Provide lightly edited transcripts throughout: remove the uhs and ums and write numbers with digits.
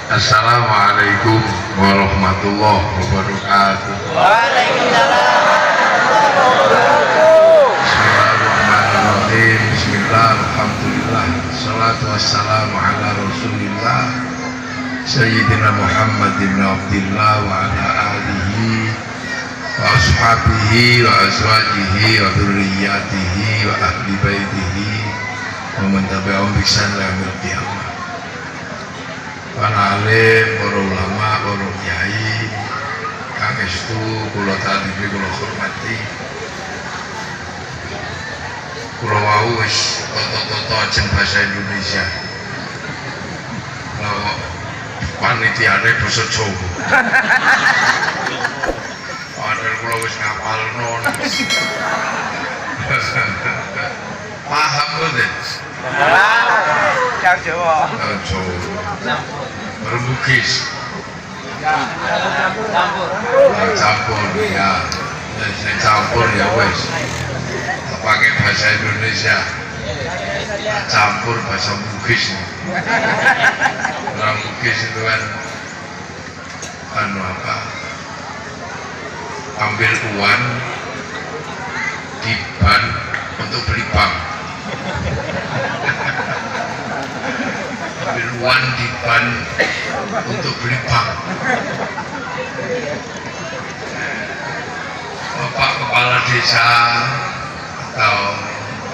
Assalamualaikum warahmatullahi wabarakatuh. Waalaikumsalam. Bismillahirrahmanirrahim. Bismillah, alhamdulillah. Salatu wassalamu ala rasulillah Sayyidina Muhammad ibn Abdillah wa ala alihi wa ashabihi wa azwajihi wa dhurriyyatihi wa ahli baitihi wa man tabi'ahum bi ihsan ila yaumil qiyamah. Para alim, para ulama, para kiai, kang estu kula tadipi kula hormati. Kula wau wis toto-toto ajeng basa Indonesia. Lah panitiane basa Jawa. Padahal kula wis ngapalno. Paham mboten? Cak Jawa. Jawa. Berbugis. Campur ya. Saya campur ya wes. Pakai bahasa Indonesia. Campur bahasa Bugis. Orang Bugis itu kan apa? Ambil uang di ban untuk beli bank. Ambil uang di ban untuk beli bank. Bapak kepala desa atau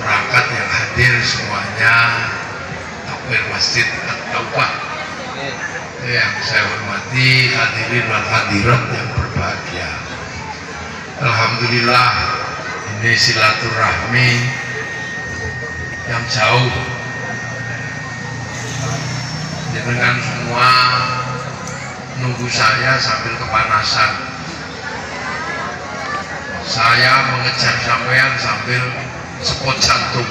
perangkat yang hadir semuanya, takmir masjid At-Taubah yang saya hormati, hadirin wal hadirat yang berbahagia. Alhamdulillah, ini silaturahmi yang jauh. Dengan semua nunggu saya sambil kepanasan. Saya mengejar sampean sambil sepot jantung.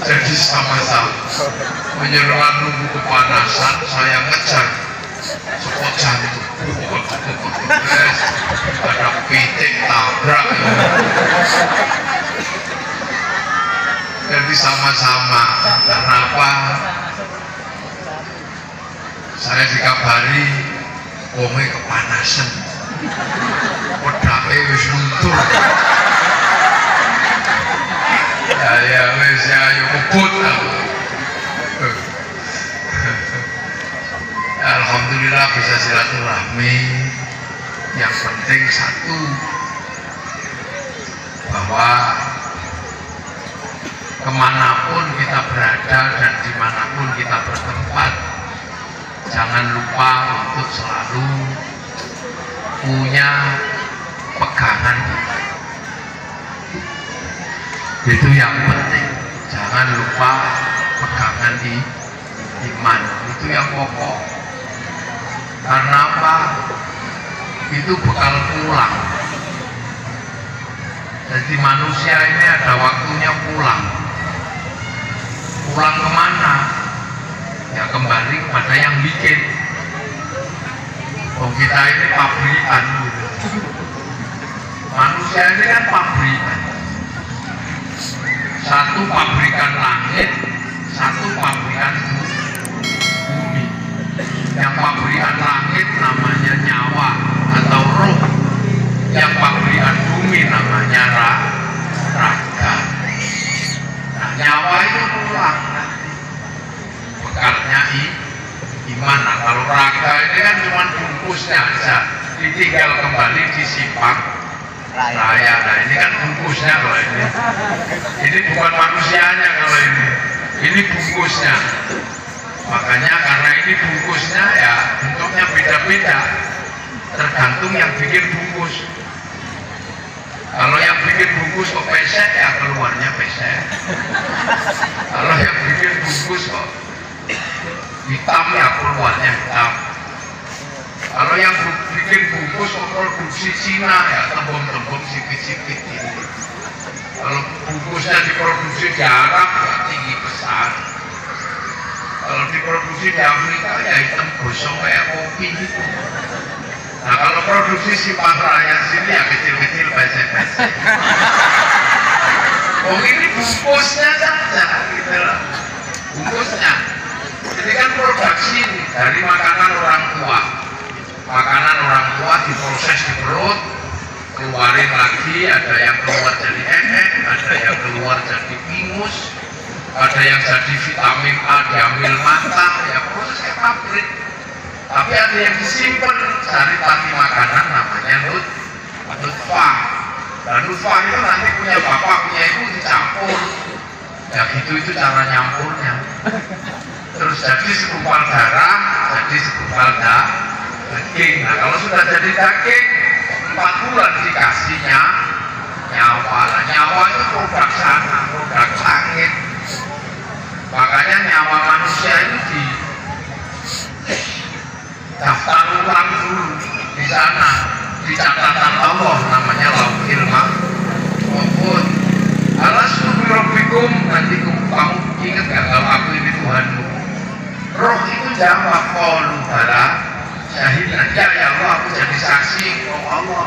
Jadi sama-sama menyeruan nunggu kepanasan, saya ngejar sepot jantung. Ada pitik tabrak. Jadi sama-sama. Karena apa? Saya dikabari wonge kepanasan. Pedake wis luntur. Ya wis ya yo kebut. Alhamdulillah bisa silaturahmi. Yang penting satu, bahwa kemanapun kita berada dan dimanapun kita bertempat, jangan lupa untuk selalu punya pegangan. Itu yang penting. Jangan lupa pegangan di iman. Itu yang pokok. Karena apa? Itu bekal pulang. Jadi manusia ini ada waktunya pulang. Pulang kemana? Ya kembali kepada yang bikin. Oh kita ini pabrikan gitu. Manusia ini kan pabrikan. Satu pabrikan langit, satu pabrikan bumi. Yang pabrikan langit namanya nyawa atau roh. Yang pabrikan bumi namanya raga. Nah, nyawa itu pulang nanti. Bekalnya iman. Nah, kalau raga ini kan cuma bungkusnya aja, ditinggal kembali disimpan raya. Nah ini kan bungkusnya kalau ini. Ini bukan manusianya kalau ini bungkusnya. Makanya karena ini bungkusnya ya bentuknya beda-beda, tergantung yang bikin bungkus. Kalau yang bikin bungkus kok pesek ya keluarnya pesek. Kalau yang bikin bungkus kok hitam ya keluarnya hitam. Kalau yang bikin bungkus kok produksi Cina ya tembung-tembung sipit-sipit ini. Kalau bungkusnya diproduksi di Arab ya tinggi besar. Kalau diproduksi di Afrika ya hitam gosong kayak kopi gitu. Nah kalau produksi sifat rakyat sini ya kecil-kecil pesek-pesek. Oh ini bungkusnya saja gitu loh. Bungkusnya. Ini kan produksi dari makanan orang tua. Makanan orang tua diproses di perut, keluarin lagi, ada yang keluar jadi ada yang keluar jadi pingus, ada yang jadi vitamin A diambil mata, ya proses kayak pabrik. Tapi ada yang disimpan dari tadi makanan namanya nutfah. Dan nutfah itu nanti punya bapak punya ibu dicampur. Ya gitu itu cara nyampurnya. Terus jadi segumpal darah, jadi segumpal daging. Nah kalau sudah jadi daging 4 bulan dikasihnya nyawa. Nah, nyawa itu produk sana, produk langit. Makanya nyawa manusia itu di daftar ulang dulu di sana, di catatan Allah namanya Lauhil Mahfuz. Alastu birabbikum, nanti kamu ingat gak kalau aku ini Tuhanmu? Roh itu jawab qalu bala syahidan, ya Allah aku jadi saksi oh Allah.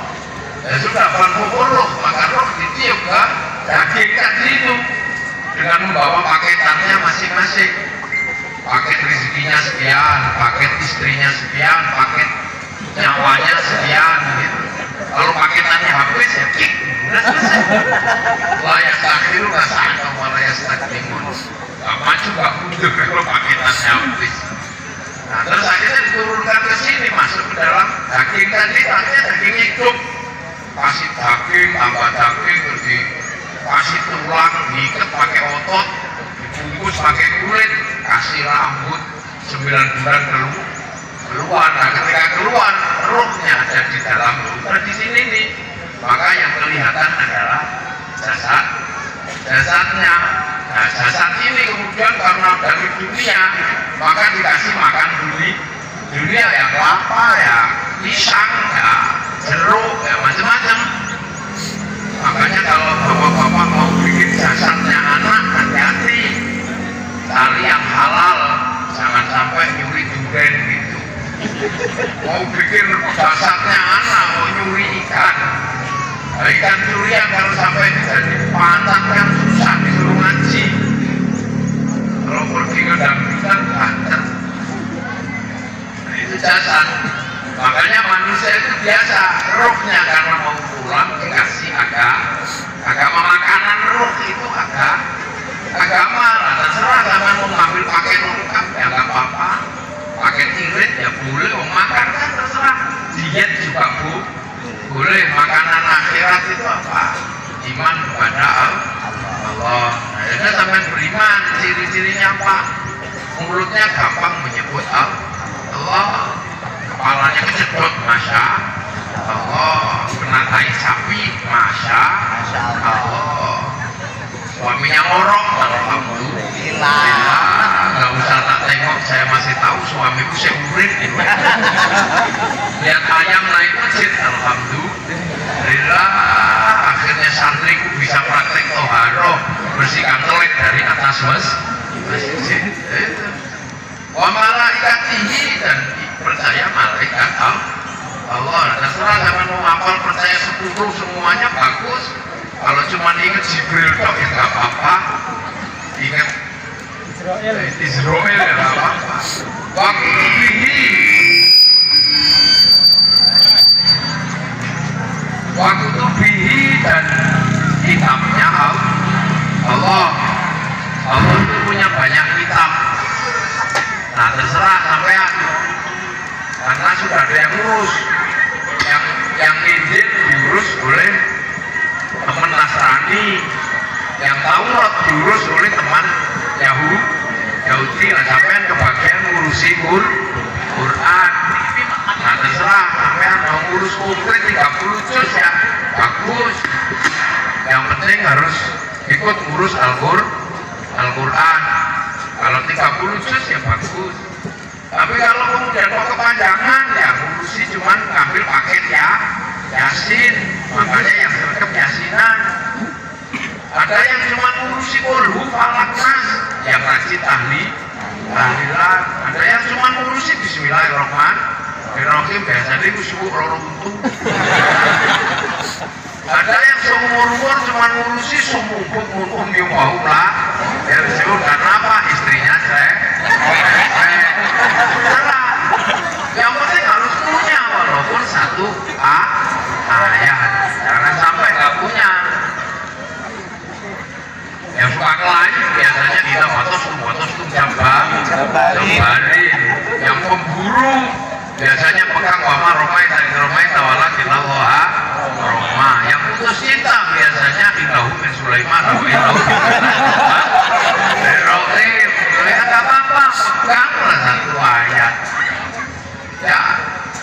Ya sudah roh, maka roh ditiup ke daging tadi itu dengan membawa paketannya masing-masing. Paket rezekinya sekian, paket istrinya sekian, paket nyawanya sekian gitu. Kalau paketannya habis ya kik, udah selesai. Layak takdir nggak sangka malah layak takdimun. Apa juga mundur kalau paketannya habis. Nah terus akhirnya diturunkan ke sini, masuk ke dalam daging tadi, artinya daging hidup. Kasih daging, tambah daging, terus dikasih tulang, diikat pakai otot, dibungkus pakai kulit, kasih rambut 9 bulan keluar. Nah ketika keluar rohnya ada di dalam ruh di sini nih, maka yang kelihatan adalah jasadnya. Nah jasad ini kemudian karena dari dunia maka dikasih makan dunia ya kelapa ya pisang ya jeruk ya macam-macam. Makanya kalau bapak-bapak mau bikin jasadnya anak hati-hati, cari yang halal, jangan sampai nyuri durian gitu. Mau bikin jasadnya anak, mau nyuri ikan. Nah, ikan durian kalau sampai jadi pantat kan susah disuruh ngaji. Kalau pergi ke dangdutan pantat. Nah, itu jasad. Makanya manusia itu biasa rohnya karena mau pulang dikasih agama makanan roh itu agama lah, terserah sama mau ngambil paket lengkap ya nggak apa-apa, paket irit ya boleh, mau makan kan terserah, diet juga boleh. Makanan akhirat itu apa? Iman kepada Allah. Nah jadi sampai beriman, ciri-cirinya apa? Mulutnya gampang menyebut Allah, kepalanya kejedot, masya Allah, kena tai sapi, masya Allah, suaminya ngorok, alhamdulillah. Nggak usah tak tengok, saya masih tahu suamiku seurit. Lihat ayam naik masjid, alhamdulillah. Akhirnya santriku bisa praktek toharoh, bersihkan toilet dari atas masjid. Wa malaikatihi, dan percaya malaikat Allah. Terserah sama mau hafal percaya 10 semuanya bagus. Kalau cuma ingat Jibril tok ya nggak apa-apa. Ingat Israel ya nggak apa-apa. Waktu bihi dan kitabnya Allah. Allah itu punya banyak kitab. Nah terserah sampean, karena sudah ada yang ngurus. Yang Injil diurus oleh teman Nasrani, yang Taurat diurus oleh teman Yahudi. Nah sampean kebagian ngurusi Quran. Nah terserah sampean mau ngurus komplit 30 juz ya bagus. Yang penting harus ikut ngurus Al-Quran. Kalau 30 juz ya bagus. Tapi kalau kemudian mau kepanjangan ya ngurusi cuman ngambil paket ya Yasin. Makanya yang sergap Yasinan. Ada yang cuma ngurusi Qul Falak Nas, yang rajin tahlilan. Ada yang cuma ngurusi Bismillahirrahmanirrahim. karaoke biasanya itu subuh lorong untung. Ada yang seumur-umur cuma ngurusi sumubuk munum yang mau lah. Ya disebut karena apa? Istrinya cerai. Salah. Yang penting harus punya walaupun satu ayat. Jangan sampai nggak punya. Yang suka kelain biasanya kita batas jambari. Yang pemburu biasanya pegang wama romai dari romai tawala kita loha roma. Yang putus cinta biasanya indahu min Sulaiman atau indahu Erotim. Ya nggak apa-apa, peganglah satu ayat. Ya,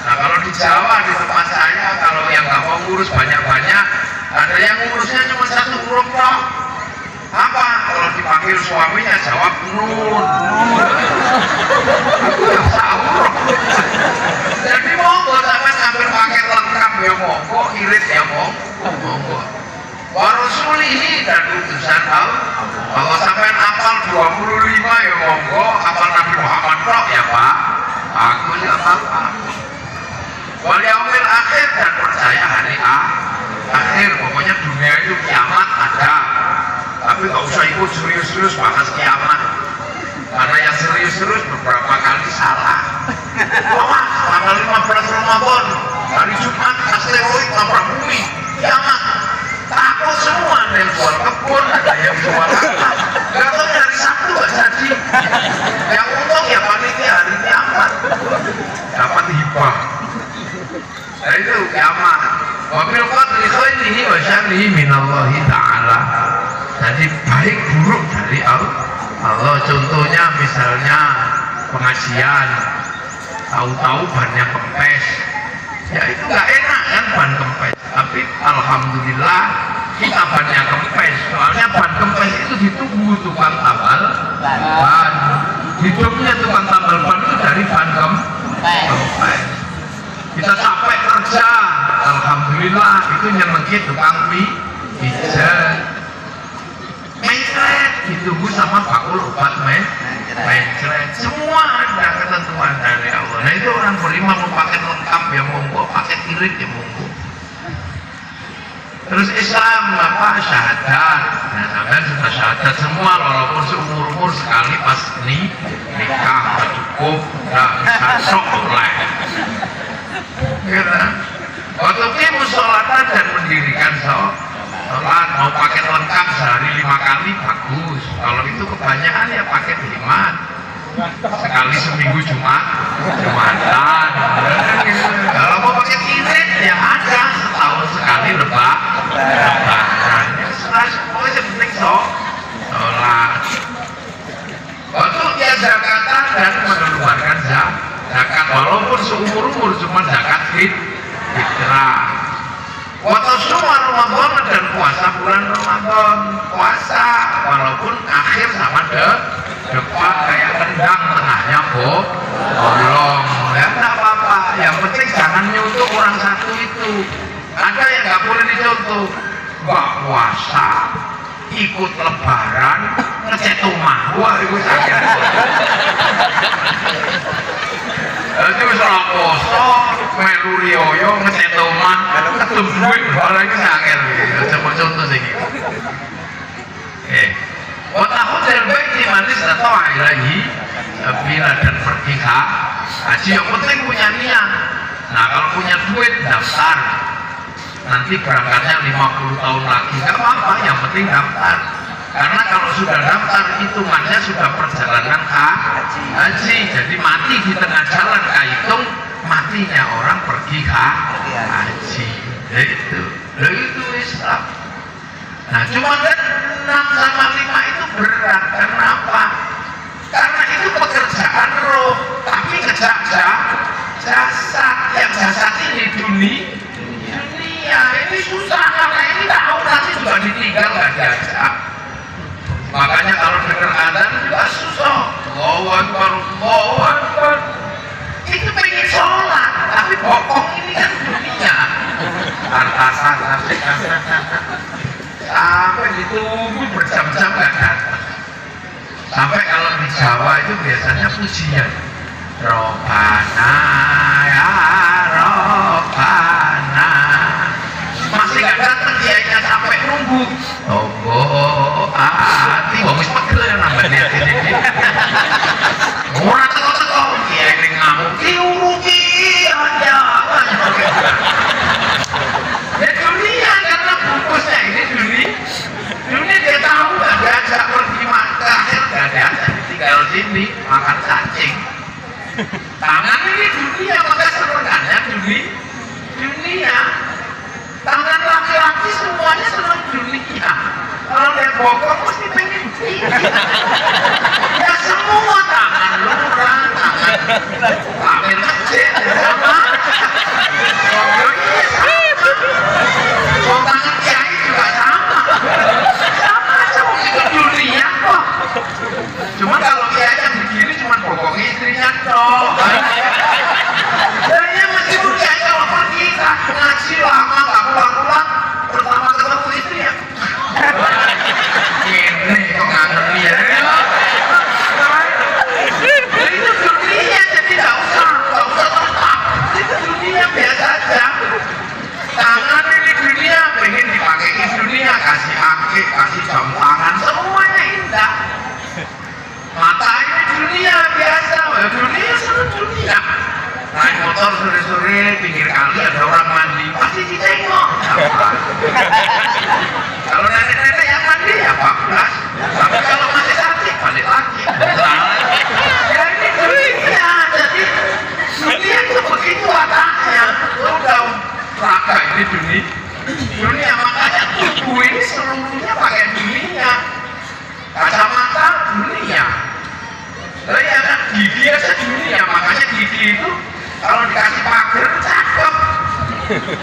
nah kalau di Jawa di tempat saya kalau yang nggak mau ngurus banyak-banyak, ada yang ngurusnya cuma satu huruf toh. Apa? Kalau dipanggil suaminya jawab nun. Aku nggak tahu. Jadi monggo sampai ngambil paket lengkap ya monggo, irit ya monggo. Warasulihi dan utusan kalau sampai apal 25 ya monggo, apal Nabi Muhammad tok ya Pak. Aku ya apa? Wal yaumil akhir dan percaya hari akhir. Pokoknya dunia itu kiamat ada. Tapi nggak usah ikut serius-serius bahas kiamat. Karena yang serius-serius beberapa kali salah. Awas, tanggal 15 Ramadan, hari Jumat, asteroid nabrak bumi, kiamat. Takut semua, ada yang jual kebun, ada yang jual apa. Gak tahu hari Sabtu gak jadi. Yang untung ya panitia hari kiamat. Dapat hibah. Nah itu kiamat. Wabil qadri khairihi wa syarrihi minallahi ta'ala. Jadi baik buruk dari Allah. Contohnya misalnya pengajian, tahu-tahu bannya kempes, ya itu nggak enak kan ban kempes. Tapi alhamdulillah kita bannya kempes. Soalnya ban kempes itu ditunggu tukang tambal ban. Hidupnya tukang tambal ban itu dari ban kempes. Kita capek kerja, alhamdulillah itu nyenengin tukang pijat. Mencret ditunggu sama bakul obat mencret. Semua ada ketentuan dari Allah. Nah itu orang beriman mau paket lengkap ya monggo, paket irit ya monggo. Terus Islam apa syahadat. Nah sampai sudah syahadat semua walaupun seumur-umur sekali pas nikah cukup nggak bisa sok oleh. Gitu. Waktu itu sholatan dan mendirikan sholat mau paket lengkap sehari 5 kali bagus. Kalau itu kebanyakan ya paket 5 sekali seminggu Jumatan. Kalau mau paket irit ya ada setahun sekali lebaran. Pokoknya penting sholat. Waktu dia zakatan dan mengeluarkan zakat walaupun seumur-umur cuma zakat fitrah. Waktu semua Ramadan dan puasa bulan Ramadan, puasa walaupun akhir sama depan kayak kendang tengahnya bolong, ya nggak apa-apa. Yang penting jangan nyuntuk orang satu itu. Ada yang nggak boleh dicontoh, nggak puasa, ikut lebaran, ngecek rumah, wah itu sakit. Itu salah poso, melu riyoyo, ngecek rumah, ketum duit, malah itu sakit. Coba contoh sih gitu. Watahu terbaik di manis atau lagi bila dan pergi haji yang penting punya niat. Nah kalau punya duit daftar, nanti berangkatnya 50 tahun lagi nggak apa-apa, yang penting daftar. Karena kalau sudah daftar hitungannya sudah perjalanan haji, jadi mati di tengah jalan kahitung matinya orang pergi haji. Itu Islam. Nah cuma kan 6 sama 5 itu berat. Kenapa? Karena itu pekerjaan roh, tapi jasad. Yang jasad ini dunia ini susah karena ini tahu nanti juga ditinggal nggak diajak. Makanya kalau dengar adzan juga susah. Allahu Akbar, Allahu Akbar. Itu pengen sholat, tapi bokong ini kan dunia. Artasan, sampai ditunggu berjam-jam nggak datang. Sampai kalau di Jawa itu biasanya pujian. Robbana ya nunggu. Oh, hati wong wis pegel ya nambane atine iki. Ora teko-teko kiai ning ngamuk diuruti aja. Ya dunia karena bungkusnya ini dunia dia tahu nggak diajak pergi makan, nggak diajak tinggal sini makan cacing. Tangan ini dunia maka sebenarnya dunia. Tangan laki-laki semuanya senang dunia. Kalau dia bokok mesti pengen ya semua tangan lurah, tangan ambil masjid sama. Tangan kiai juga sama aja itu dunia kok. Cuma kalau kiai yang begini cuma bokok istrinya toh. Saya masih muda kalau pergi ngaji lama nggak pulang-pulang pertama ketemu istrinya. Ini kok ngangen dia. Itu dunia jadi nggak usah tetap. Itu dunia biasa aja. Tangan ini dunia pengen dipakai dunia kasih akik, kasih jam tangan semuanya indah. Mata ini dunia biasa, dunia seluruh dunia. Naik motor sore-sore pinggir kali ada orang mandi pasti ditengok. Kalau nenek-nenek yang mandi ya 14. Tapi kalau masih cantik balik lagi. Ya ini dunia, jadi dunia itu begitu wataknya. Udah raga ini dunia makanya tubuh ini seluruhnya pakai dunia. Kacamata dunia. Lah ya kan gigi aja dunia, makanya gigi itu kalau dikasih pagar cakep.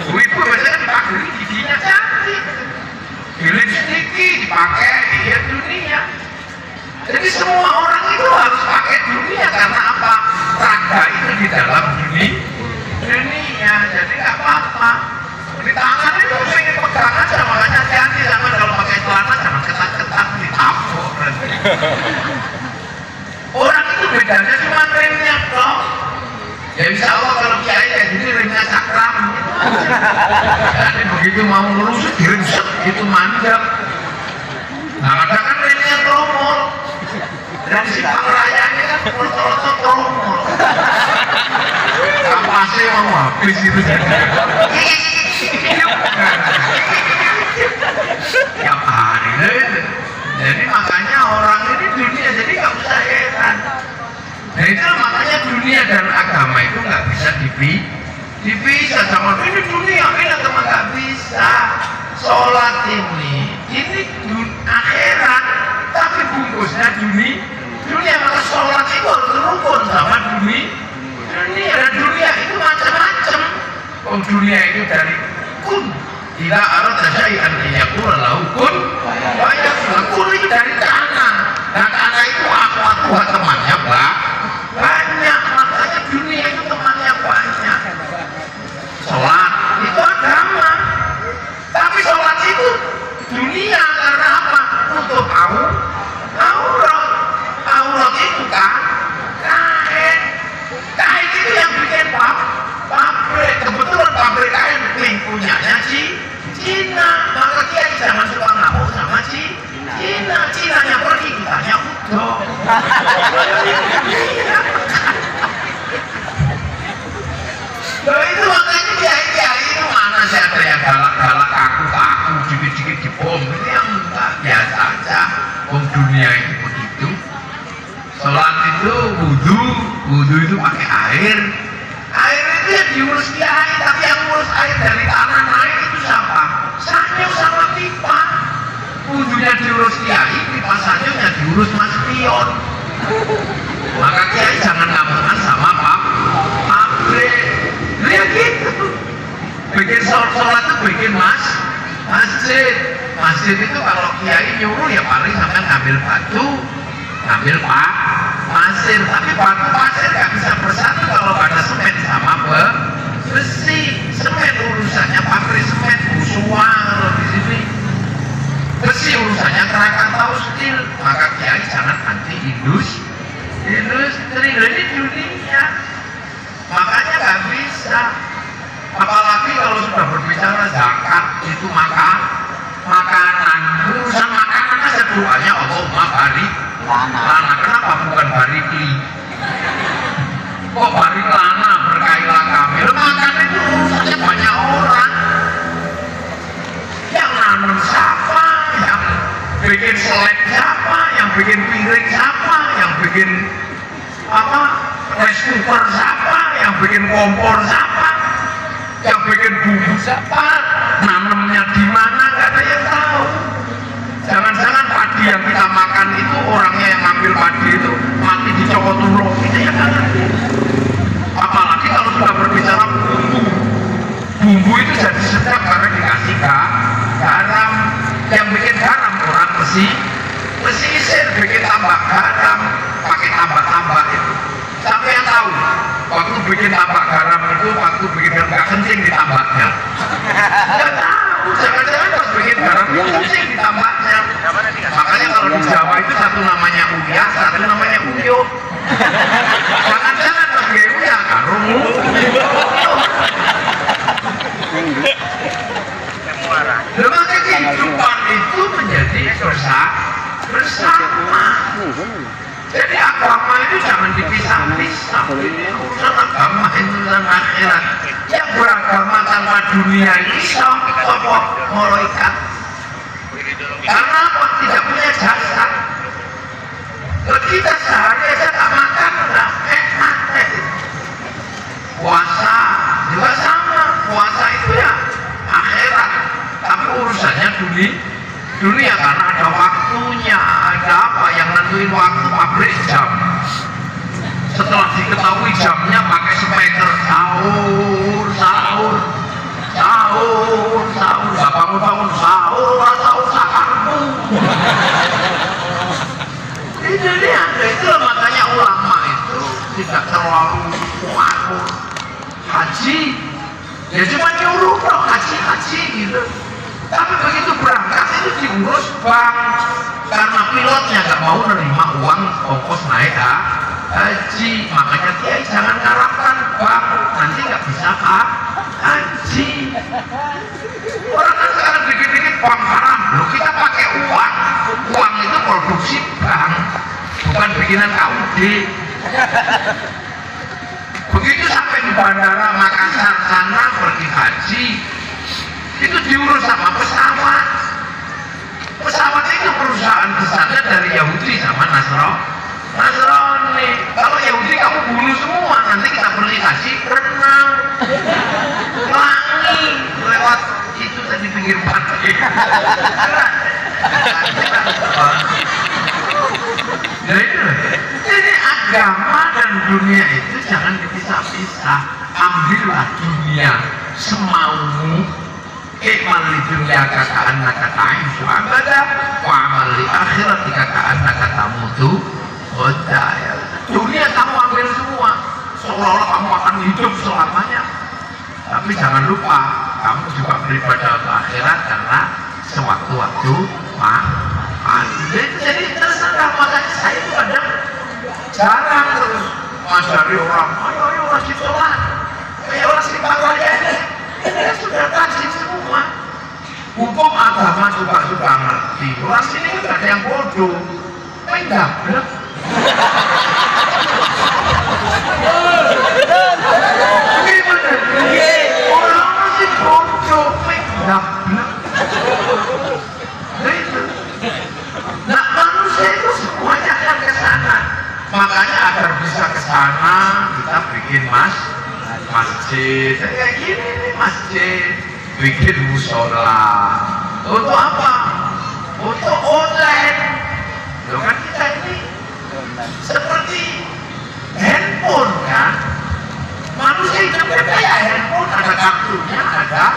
Ibu biasanya dipagari giginya cantik. Giling sedikit dipakai ya dunia. Jadi semua orang itu harus pakai dunia karena apa? Raga itu di dalam dunia. Jadi nggak apa-apa. Di tangan itu pengen pegang aja, makanya hati-hati sama kalau pakai celana jangan ketat-ketat ditabok. Orang itu bedanya cuma remnya dong. Ya insya Allah kalau kiai kayak gini remnya cakram. Jadi begitu mau lurus diremset gitu mandap. Nah kadang kan remnya tromol. Dan si pengerayanya kan rotot tromol. Kampasnya mau habis itu jadi. Tiap hari deh. Jadi makanya orang ini dunia jadi nggak usah heran. Nah itu makanya dunia dan agama itu nggak bisa dipisah sama ini dunia ini agama nggak bisa. Sholat ini akhirat tapi bungkusnya dunia maka sholat itu harus rukun sama dunia dan dunia itu macam-macam. Oh dunia itu dari kun. Tidak arata syai'an liyaqula lahu kun fayakun. Kun itu dari tanah. Dan tanah itu apa temannya banyak. Makanya dunia itu temannya banyak. Sholat itu agama. Tapi sholat itu dunia karena apa? Untuk aurat. Aurat itu kan kain. Kain itu yang bikin pabrik. Kebetulan pabrik kain punyanya Cina, maka dia jangan suka ngamuk sama Cina-nya pergi kitanya udah. Loh itu makanya kiai itu mana sih ada yang galak-galak aku dikit-dikit dibom. Ini yang enggak biasa aja. Dunia itu begitu. Sholat itu wudhu itu pakai air. Air itu yang diurus kiai, tapi yang urus air dari tanah naik itu siapa? Sanyuk sama pipa. Wudhunya diurus kiai, pipa sanyuknya diurus mas pion. Maka kiai jangan ngamukan sama pabrik. Lihat gitu. Bikin sholat itu bikin masjid. Masjid itu kalau kiai nyuruh ya paling sampai ngambil batu, ngambil pasir, tapi batu pasir nggak bisa bersatu kalau ada semen sama besi. Semen urusannya pabrik semen Busua kalau di sini. Besi urusannya Krakatau Steel. Maka kiai jangan anti industri. Ini dunia. Makanya nggak bisa. Apalagi kalau sudah berbicara zakat itu maka makanan. Urusan makanan aja doanya Allahumma barik lana. Kenapa bukan barik li? Kok barik lana berkailah kami? Makan itu urusannya banyak orang. Yang nanam siapa? Yang bikin selek siapa? Yang bikin piring siapa? Yang bikin apa? Rice cooker siapa? Yang bikin kompor siapa? Yang bikin bumbu siapa? Nanamnya di mana? Gak ada yang tahu. Jangan-jangan padi yang kita makan itu orangnya yang ngambil padi itu mati dicopot tulung. Kita yang gak ngerti. Apalagi kalau sudah berbicara bumbu. Bumbu itu jadi sedap karena dikasih garam. Yang bikin garam orang pesisir bikin tambah garam pakai tambah itu. Siapa yang tahu? Waktu bikin tambah garam itu waktu bikin garam gak kencing ditambahnya. Gak tahu. Jangan-jangan pas bikin garam kencing ditambahnya. Makanya kalau di Jawa itu satu namanya uya, satu namanya uyo. Jangan-jangan pas bikin uya karung. Maka kehidupan itu menjadi bersama. Jadi agama itu jangan dipisah-pisah. Urusan agama itu dan akhirat. Yang beragama tanpa dunia ini sama malaikat. Karena apa? Tidak punya jasa. Kalau kita sehari aja tak makan, udah mati. Puasa juga sama. Puasa itu ya akhirat. Tapi urusannya dunia karena ada waktunya, ada apa yang nentuin waktu pabrik jam. Setelah diketahui jamnya pakai speaker sahur, gak bangun sahur sakarmu. Itu makanya ulama itu tidak terlalu kuatur. Haji ya cuma nyuruh dong haji gitu. Tapi begitu berangkat itu diurus bank karena pilotnya nggak mau nerima uang ongkos naik haji. Makanya dia jangan harapkan bank nanti nggak bisa haji. Orang kan sekarang dikit-dikit bank haram. Loh kita pakai uang itu produksi bank bukan bikinan KUD. Begitu sampai di bandara Makassar sana pergi haji itu diurus sama pesawat. Pesawat itu perusahaan besarnya dari Yahudi sama Nasrani. Kalau Yahudi kamu bunuh semua, nanti kita pergi haji renang, pelangi lewat itu tadi pinggir pantai. Jadi agama dan dunia itu jangan dipisah-pisah. Ambillah dunia semaumu. Ikmal li dunia kakaan nakatain su'abada wa amal li akhirat kakaan nakatamutu hodaya. Dunia kamu ambil semua seolah-olah kamu akan hidup selamanya. Tapi jangan lupa kamu juga beribadah untuk akhirat karena sewaktu-waktu jadi terserah. Makanya saya itu kadang jarang terus ngajari orang ayo wajib sholat, ayo wajib pakai ya sudah kasih semua. Hukum agama juga sudah ngerti. Orang sini nggak ada yang bodoh, mendablek. Gimana? Orang masih bodoh, mendablek. Nah manusia itu semuanya akan ke sana. Makanya agar bisa ke sana kita bikin masjid kayak gini nih, masjid, bikin musola. Untuk apa? Untuk online. Loh kan kita ini seperti handphone kan? Manusia hidup kayak handphone, ada kartunya, ada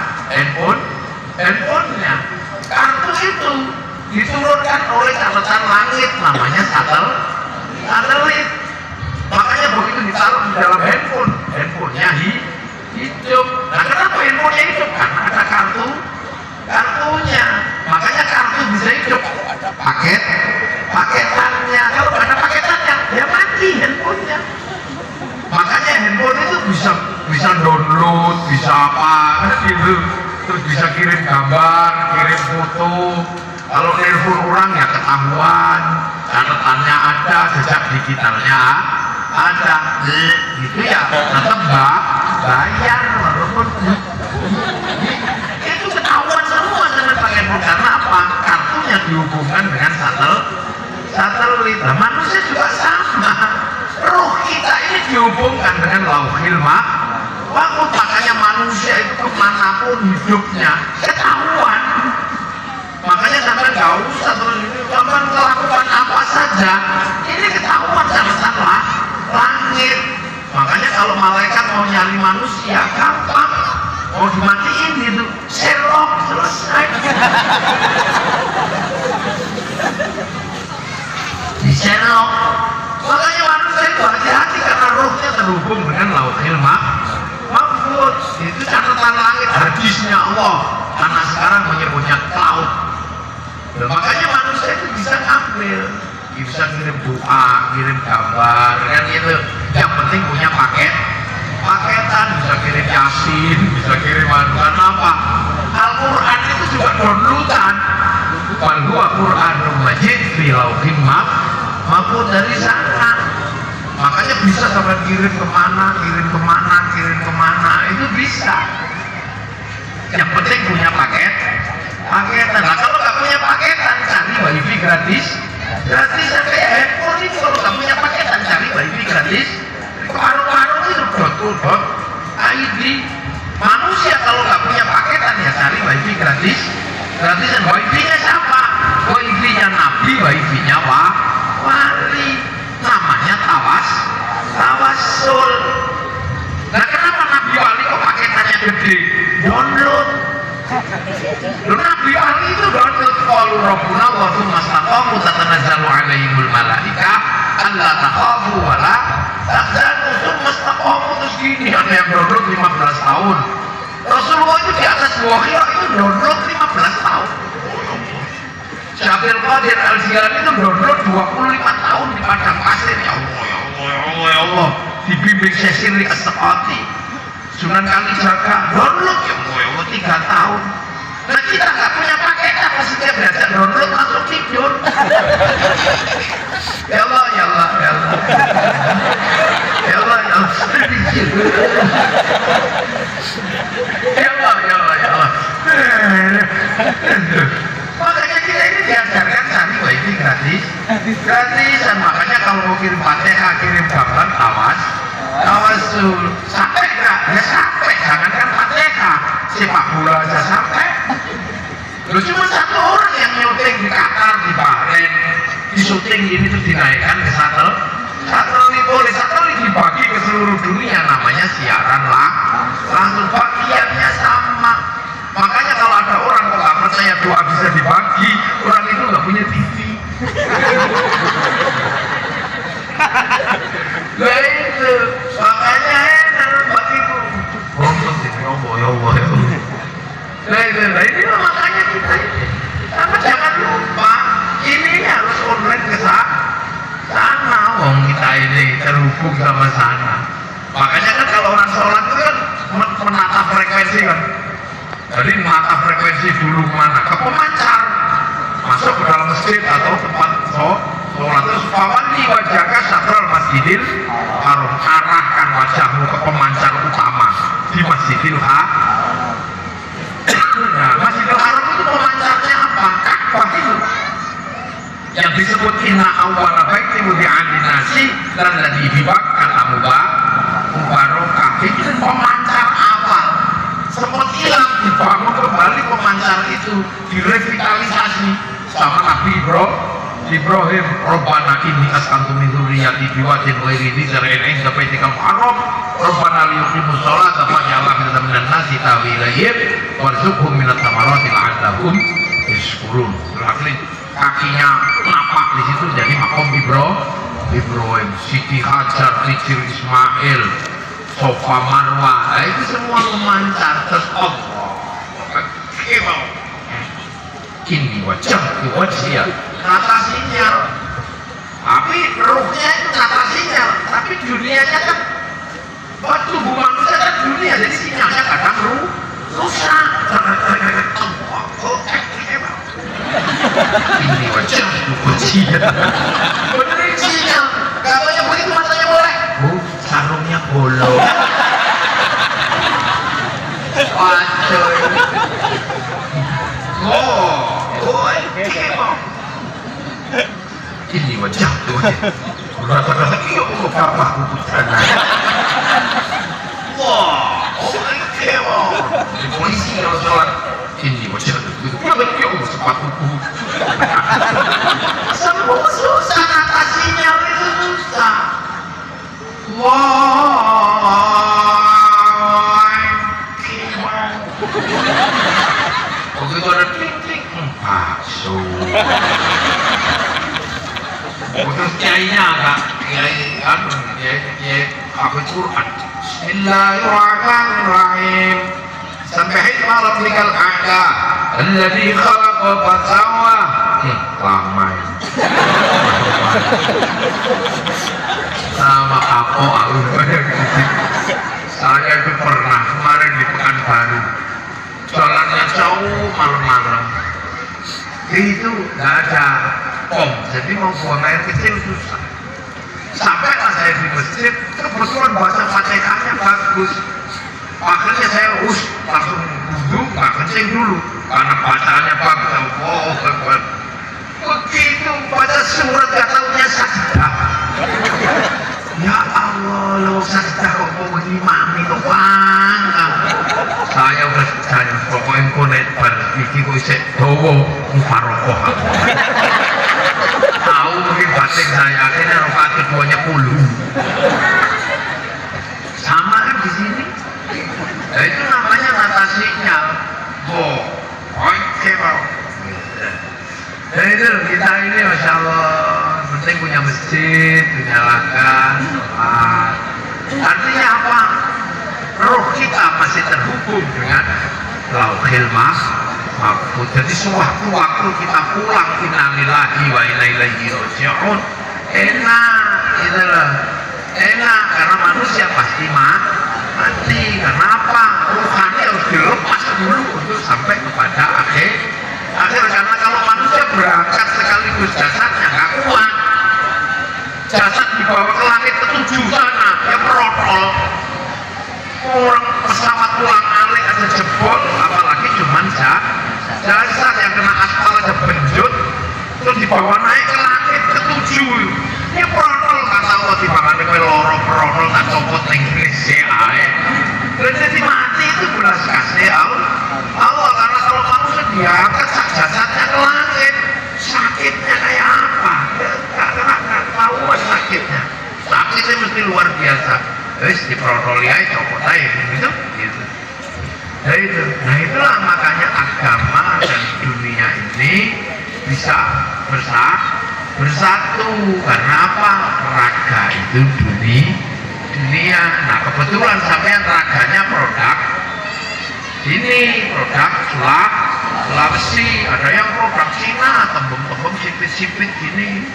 handphonenya. Kartu itu diturunkan oleh catatan langit, namanya satelit. Makanya begitu ditaruh di dalam handphonenya hidup. Nah kenapa handphonenya hidup? Karena ada kartunya. Makanya kartu bisa hidup kalau ada paketannya. Kalau nggak ada paketannya, ya mati handphonenya. Makanya handphone itu bisa download, bisa apa gitu, terus bisa kirim gambar, kirim foto. Kalau nelpon orang ya ketahuan, catatannya ada, jejak digitalnya ada, gitu ya. Tetap bayar walaupun itu ketahuan semua dengan pakai handphone. Karena apa? Kartunya dihubungkan dengan satelit. Nah, manusia juga sama. Roh kita ini dihubungkan dengan lauhil mahfuz. Makanya manusia itu kemanapun hidupnya ketahuan. Makanya sampai nggak usah terus ini sampai melakukan apa saja ini ketahuan sama langit. Makanya kalau malaikat mau nyari manusia gampang, mau dimatiin gitu, Sherlock selesai. Di Sherlock. Makanya manusia itu hati-hati karena rohnya terhubung dengan lauhil mahfuz. Itu catatan langit, hadisnya Allah. Karena sekarang menyebutnya cloud. Nah, makanya manusia itu bisa ngambil, bisa kirim doa, kirim gambar, kan gitu. Yang penting punya paketan, bisa kirim Yasin, bisa kirim karena apa? Al-Quran itu juga downloadan. Wal huwa Qur'anun Majid fi lauhin mahfuz dari sana. Makanya bisa sampai kirim kemana, itu bisa. Yang penting punya paketan. Nah, kalau nggak punya paketan, cari wifi gratis kayak handphone ini. Kalau nggak punya paketan, cari wifi gratis. Paru-paru itu .co.id. Manusia kalau nggak punya paketan ya cari wifi gratis. Dan wifi-nya siapa? Wifi-nya Nabi, wifi-nya wali. Namanya tawassul. Nah, kenapa Nabi wali kok paketannya gede? Download. Nabi wali itu download. Qalu rabbuna wa tsumma istaqamu tatanazzalu alaihimul malaikah alla takhafu wa la tahzanu. Tsumma istaqamu, terus gini ada yang download 15 tahun. Rasulullah itu di atas buah khira itu download 15 tahun. Syabir Qadir Al-Jilani itu download 25 tahun di padang pasir. Ya Allah, dibimbing Sesili As-Saqati, Sunan Kalijaga, download ya Allah 3 tahun. Nah, kita nggak punya paketan, setiap belajar download langsung tidur. Ya Allah, ya Allah, ya Allah, ya Allah, ya Allah, ya Allah, ya Allah, ya Allah. Makanya kita ini diajarkan cari wifi gratisan. Makanya kalau mau kirim Fatihah, kirim gambar, tawassul. Sampai nggak? Ya sampai. Jangankan Fatihah, sepak bola aja sampai. Loh, cuma satu orang yang nyuting di Qatar, di Bahrain, di syuting ini tuh dinaikkan ke satelit. Oleh satelit dibagi ke seluruh dunia, namanya siaran langsung. Bagiannya sama. Makanya kalau ada orang kok nggak percaya doa bisa dibagi, orang itu nggak punya TV. Nah itu, makanya enak bagiku. Rontok ini, ya Allah. Nah ini makanya kita ini. Sama jangan lupa, ini harus online ke sana. Wong kita ini terhubung sama sana. Makanya kan kalau orang sholat itu kan menata frekuensi kan. Jadi menata frekuensi dulu mana? Ke pemancar. Masuk ke dalam masjid atau tempat sholat. Terus fawali wajahka syatral masjidil haram. Arahkan wajahmu ke pemancar utama di Masjidil Haram. Nah, Masjidil Haram itu pemancarnya apa? Ka'bah itu. Yang disebut inna awwala baiti wudi'a lin-nasi lalladzi bi Bakkah mubarakah. Itu pemancar apa? Sempat hilang, dibangun kembali pemancar itu, direvitalisasi sama Nabi Ibrahim. Rabbana inni askantu min dzurriyyati biwadin ghairi dzi zar'in 'inda baitikal muharram Rabbana liyuqimus sholata faj'al afidatan minan nasi tahwi ilaihim warzuqhum minat thamarati la'allahum yashkurun. Berarti kakinya napak di situ jadi makom Ibrahim, Siti Hajar, Hijr Ismail, Sofa Marwah. Nah, itu semua memancar. Terus Allah kini wajah nata sinyal. Tapi ruhnya itu nata sinyal, tapi dunianya kan tubuh manusia kan dunia, jadi sinyalnya kadang rusak. Ini wajah kucing. Benerin sinyal. Katanya begitu matanya boleh. Sarungnya bolong. Waduh. Ini wajah tuh. Rata-rata iya kok bapak putrana. Wah, di polisi kalau sholat ini wajah tuh. Kenapa iya kok sepatuku? Semua susah atasinya itu susah. Wah, begitu ada klik-klik, bakso. Terus kiainya agak kiai apa Quran. Bismillahirrahmanirrahim. Sampai malam nikal ada. Alladzi khalaqa fasawwa. Lama ini. Sama aku saya itu pernah kemarin di Pekanbaru. Jalannya jauh malam-malam. Itu nggak ada pom, jadi mau buang air kecil susah. Sampai saya di masjid, kebetulan baca Fatihahnya bagus. Makanya saya langsung wudhu, nggak kencing dulu, karena bacaannya bagus. Oh, begitu baca surat gak taunya sajdah. Ya Allah, lo sajdah kok mau ngimami tuh bangga. Saya udah tanya, pokoknya konet iki kok isek dowo mufarokoh. Tahu mungkin batin saya akhirnya rokaat keduanya puluh. Sama kan di sini. Nah, itu namanya natasinya. Oke bang. Nah itu kita ini masya Allah penting punya masjid, dinyalakan, sholat. Artinya apa? Roh kita masih terhubung dengan Lauhil Mahfuz. Jadi sewaktu-waktu kita pulang innalillahi wa inna ilaihi raji'un. Enak, gitu loh. Enak karena manusia pasti mati. Karena apa? Ruhani harus dilepas dulu untuk sampai kepada akhir. Karena kalau manusia berangkat sekaligus jasadnya nggak kuat. Jasad dibawa ke langit ketujuh sana, ya protol. Orang pesawat pulang alik aja jebol, apalagi cuman jasad yang kena aspal aja benjut, terus dibawa naik ke langit ketujuh. Ini protol kata Allah dibangun dengan lorong protol tak copot Inggris ya. Jadi mati itu belas kasih Allah karena kalau manusia diangkat jasadnya ke langit, sakitnya kayak apa? Nggak tahu sakitnya. Sakitnya mesti luar biasa. Terus diprotoli aja, copot aja gitu. Nah itulah makanya agama dan dunia ini bisa bersatu karena apa? Raga itu dunia. Nah kebetulan sampean raganya produk ini, produk Sulawesi, ada yang produk Cina, tembem-tembem sipit-sipit gini.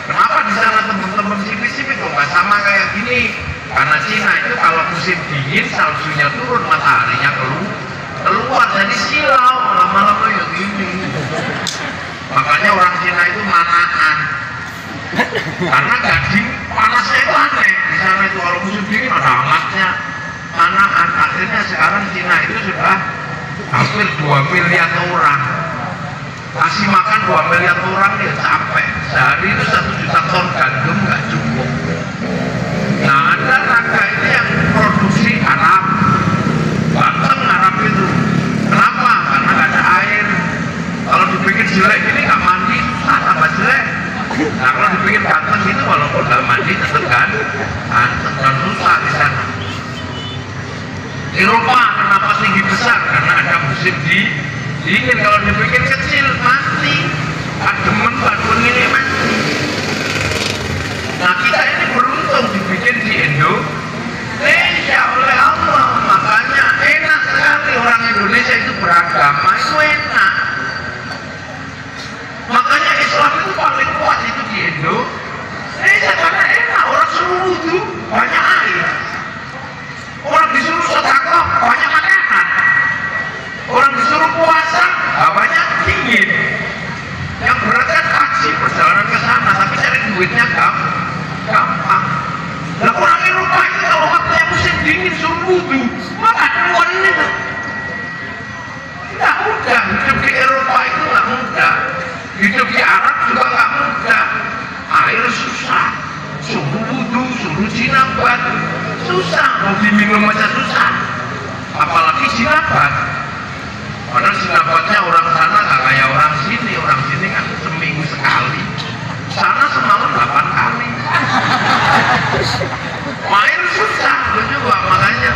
Kenapa di sana tembem-tembem sipit-sipit kok nggak sama kayak gini? Karena Cina itu kalau musim dingin saljunya turun, mataharinya keluar jadi silau, lama-lama ya gini. Makanya orang Cina itu manaan. Karena gading panasnya itu aneh. Di sana itu kalau musim dingin ada hangatnya, manaan. Akhirnya sekarang Cina itu sudah hampir 2 miliar orang. Kasih makan 2 miliar orang dia capek. Sehari itu 1 juta ton gandum nggak cukup. Nah ada raga ini yang produksi Arab, Banten Arab itu. Kenapa? Karena nggak ada air. Kalau dibikin jelek ini nggak mandi, susah tambah jelek. Nah kalau dibikin ganteng itu walaupun nggak mandi tetap ganteng dan susah di sana. Eropa kenapa tinggi besar? Karena ada musim dingin. Kalau dibikin kecil mati. Ademen batu ini mati. Nah kita ini beruntung dibikin di Indonesia oleh Allah. Makanya enak sekali orang Indonesia itu beragama itu enak. Makanya Islam itu paling kuat itu di Indonesia karena enak. Orang suruh itu banyak air. Orang disuruh sedekah banyak makanan. Orang disuruh puasa banyak dingin. perjalanan ke sana, tapi cari duitnya gampang. Lah orang Eropa itu kalau waktunya musim dingin suruh wudu, maka keluar itu. Nggak mudah, hidup di Eropa itu nggak mudah. Hidup di Arab juga nggak mudah. Air susah, suruh wudu, suruh jinabat, susah. Mau diminum aja susah. Apalagi jinabat. Padahal jinabatnya orang sana nggak kayak orang sini. Orang sini kan seminggu sekali. Sana semalam 8 kali. Air susah, itu juga makanya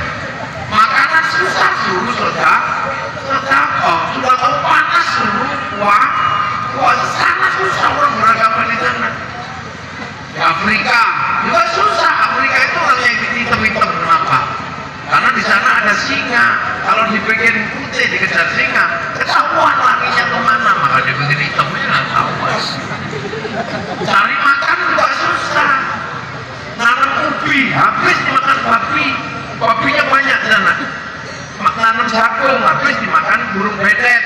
makanan susah suruh sudah sudah tahu panas suruh wah sana susah orang beragama di sana. Di Afrika juga susah. Afrika itu orang yang hitam-hitam. Kenapa? Karena di sana ada singa. Kalau dibikin putih dikejar singa, ketahuan larinya kemana, maka dibikin hitamnya nggak tahu. Cari makan juga susah. Nanam ubi habis dimakan babi, babinya banyak di sana. Nanam jagung habis dimakan burung bedet,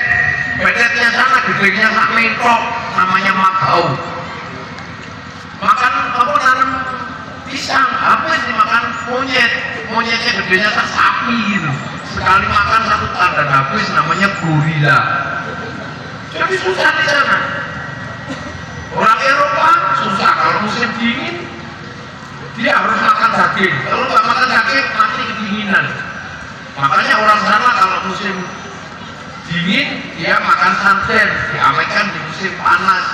bedetnya sana gedenya sak mentok, namanya makau. Makan apa, nanam pisang habis dimakan monyet, monyetnya gedenya sak sapi gitu. Sekali makan 1 tan dan habis, namanya gorila. Jadi susah di sana. Orang Eropa susah, kalau musim dingin dia harus makan daging. Kalau nggak makan daging mati kedinginan. Makanya orang sana kalau musim dingin dia makan santan, diawetkan di musim panas.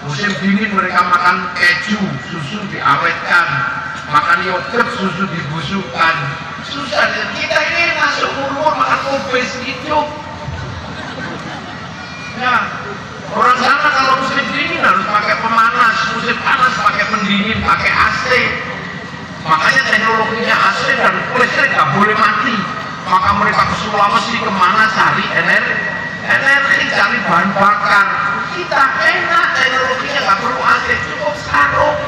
Musim dingin mereka makan keju, susu diawetkan, makan yogurt, susu dibusukkan. Susah. Kita ini masuk umur makan kubis hidup. Ya, orang sana kalau musim dingin harus pakai pemanas, musim panas pakai pendingin, pakai AC. Makanya teknologinya AC dan listrik nggak boleh mati. Maka mereka ke Sulawesi kemana cari energi, cari bahan bakar. Kita enak, teknologinya nggak perlu AC, cukup sarung.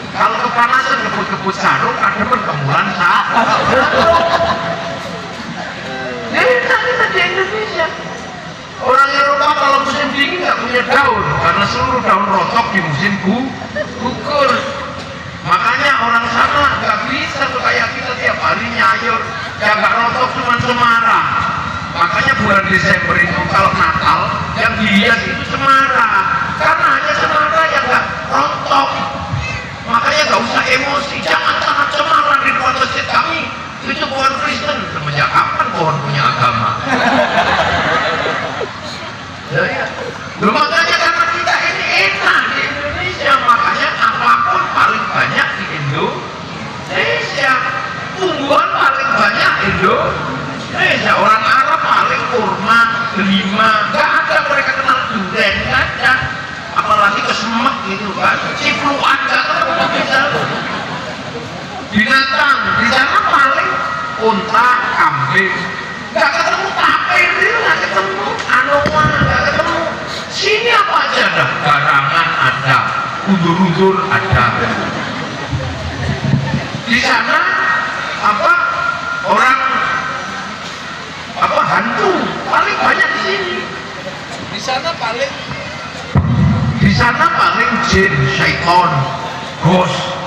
Kalau kepanasan kebut-kebut sarung, ada kemulan sarung. Enak kita di Indonesia. Orang Eropa kalau musim dingin nggak punya daun, karena seluruh daun rontok di musim gugur. Makanya orang sana nggak bisa tuh kayak kita tiap hari nyayur, yang nggak rontok cuma cemara. Makanya bulan Desember itu kalau Natal yang dihias itu cemara, karena hanya cemara yang nggak rontok. Makanya nggak usah emosi, jangan tanam cemara di depan masjid kami. Itu pohon Kristen. Semenjak kapan pohon punya agama? Ya. Loh, makanya karena kita ini enak di Indonesia, makanya apapun paling banyak di Indonesia, tumbuhan paling banyak Indonesia. Orang Arab paling kurma, delima, nggak ada mereka kenal durian, nggak ada. Apalagi kesemek gitu kan, cipluan nggak ketemu bisa. Binatang di sana paling unta, kambing, nggak ketemu tapir, nggak ketemu anoa, nggak ketemu. Sini apa aja ada, garangan ada, undur-undur ada. Di sana apa orang apa hantu paling banyak di sini. Di sana paling jin, syaiton, ghost.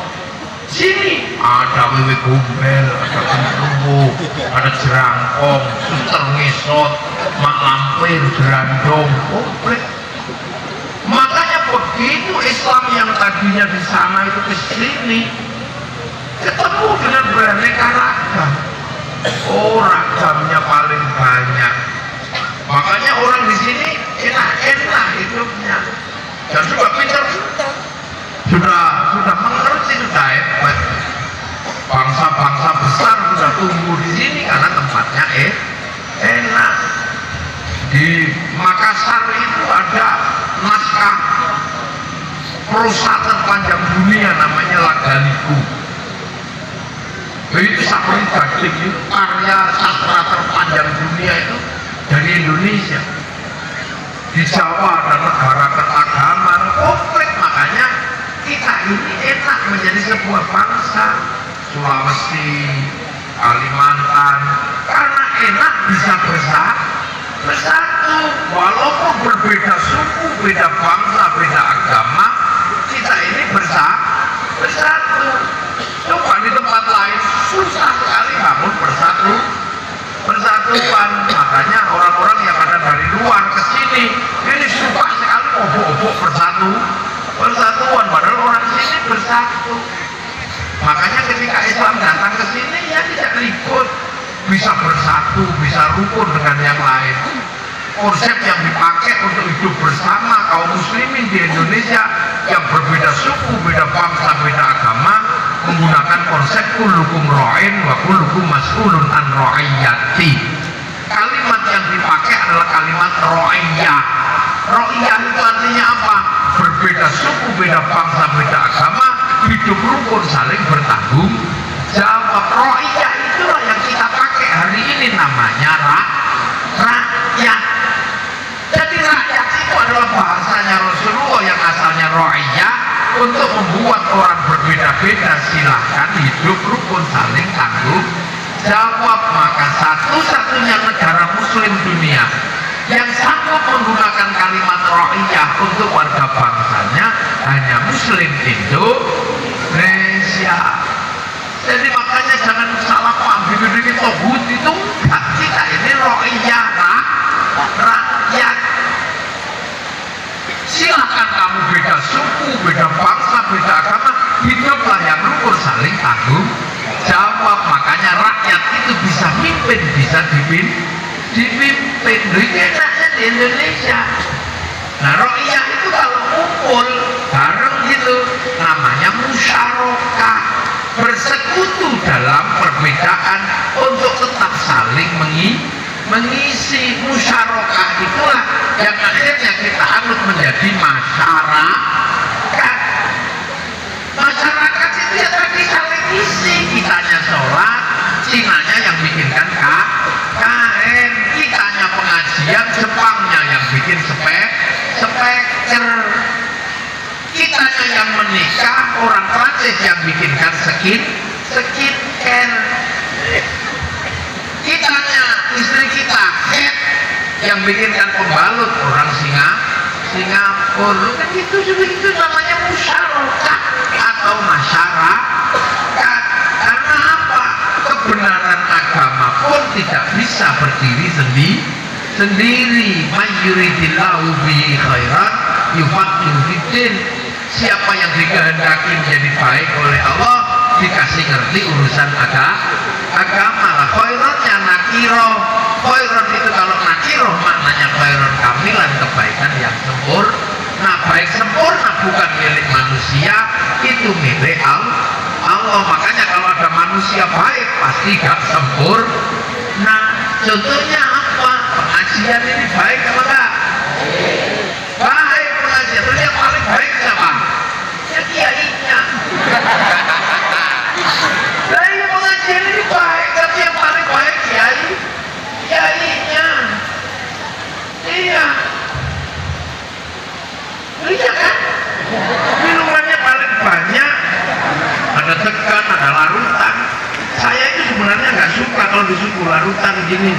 Sini ada wewe gombel, ada genderuwo, ada jerangkong, suster ngesot, mak lampir, gerandong, komplit. Makanya begitu Islam yang tadinya di sana itu ke sini, ketemu dengan beraneka ragam. Oh, ragamnya paling banyak. Makanya orang di sini enak-enak hidupnya, dan juga pintar-pintar. Sudah mengerti, sudah hebat. Bangsa-bangsa besar sudah tumbuh di sini karena tempatnya enak. Di Makassar itu ada naskah prosa terpanjang dunia namanya Lagaligu. Itu Sapri Gading, itu karya sastra terpanjang dunia itu dari Indonesia. Di Jawa ada negara ketagaman komplit, makanya kita ini enak menjadi sebuah bangsa. Sulawesi, Kalimantan, karena enak bisa bersatu, walaupun berbeda suku, beda bangsa, beda agama. ikut, bisa bersatu, bisa rukun dengan yang lain. Konsep yang dipakai untuk hidup bersama kaum muslimin di Indonesia yang berbeda suku, beda bangsa, beda agama, menggunakan konsep kullukum ra'in wa kullukum mas'ulun an ra'iyati. Kalimat yang dipakai adalah kalimat ra'iyah. Ra'iyah itu artinya apa? Berbeda suku, beda bangsa, beda agama, hidup rukun, saling bertanggung jawab. Ra'iyah itulah yang kita pakai hari ini, namanya rakyat. Jadi rakyat itu adalah bahasanya Rasulullah yang asalnya ra'iyah, untuk membuat orang berbeda-beda silahkan hidup rukun, saling tanggung jawab. Maka satu-satunya negara muslim dunia yang sanggup menggunakan kalimat ra'iyah untuk warga bangsanya hanya muslim Indonesia. Jadi makanya jangan salah paham, begitu tohut itu enggak, kita ini ra'iyah, rakyat. Silahkan kamu beda suku, beda bangsa, beda agama, hiduplah yang rukun, saling tanggung jawab. Makanya rakyat itu bisa mimpin, bisa dipimpin. Rakyat di Indonesia. Nah, rakyat itu kalau kumpul bareng gitu namanya musyarakah, bersekutu dalam perbedaan untuk tetap saling mengisi. Musyarakah itulah yang akhirnya kita anut menjadi masyarakat. Masyarakat itu ya tadi saling isi, kitanya sholat, Cinanya yang bikinkan KN, kitanya pengajian, Jepangnya yang bikin speaker, kitanya yang menikah, orang Prancis yang bikinkan skincare, kitanya istri kita head yang bikinkan pembalut, orang Singapura. Kan itu namanya musyarakah atau masyarakat. Karena apa? Kebenaran agama pun tidak bisa berdiri sendiri. Mayyuridillahu bihi khairan yufaqihu fiddin. Siapa yang dikehendaki menjadi baik oleh Allah dikasih ngerti urusan agama lah. Khairatnya nakiro. Khairat itu kalau nakiro maknanya khairat kamilan, kebaikan yang sempurna. Nah, baik sempurna bukan milik manusia, itu milik Allah. Makanya kalau ada manusia baik pasti gak sempurna. Nah, contohnya apa? Pengajian ini baik apa enggak? Baik pengajian. Terus yang paling baik siapa? Ya kiainya. Nah, ini pengajian ini baik, tapi yang paling baik kiainya. Iya. Iya kan? Minumannya paling banyak, ada tekan, ada larutan. Saya itu sebenarnya nggak suka kalau disuguh larutan gini.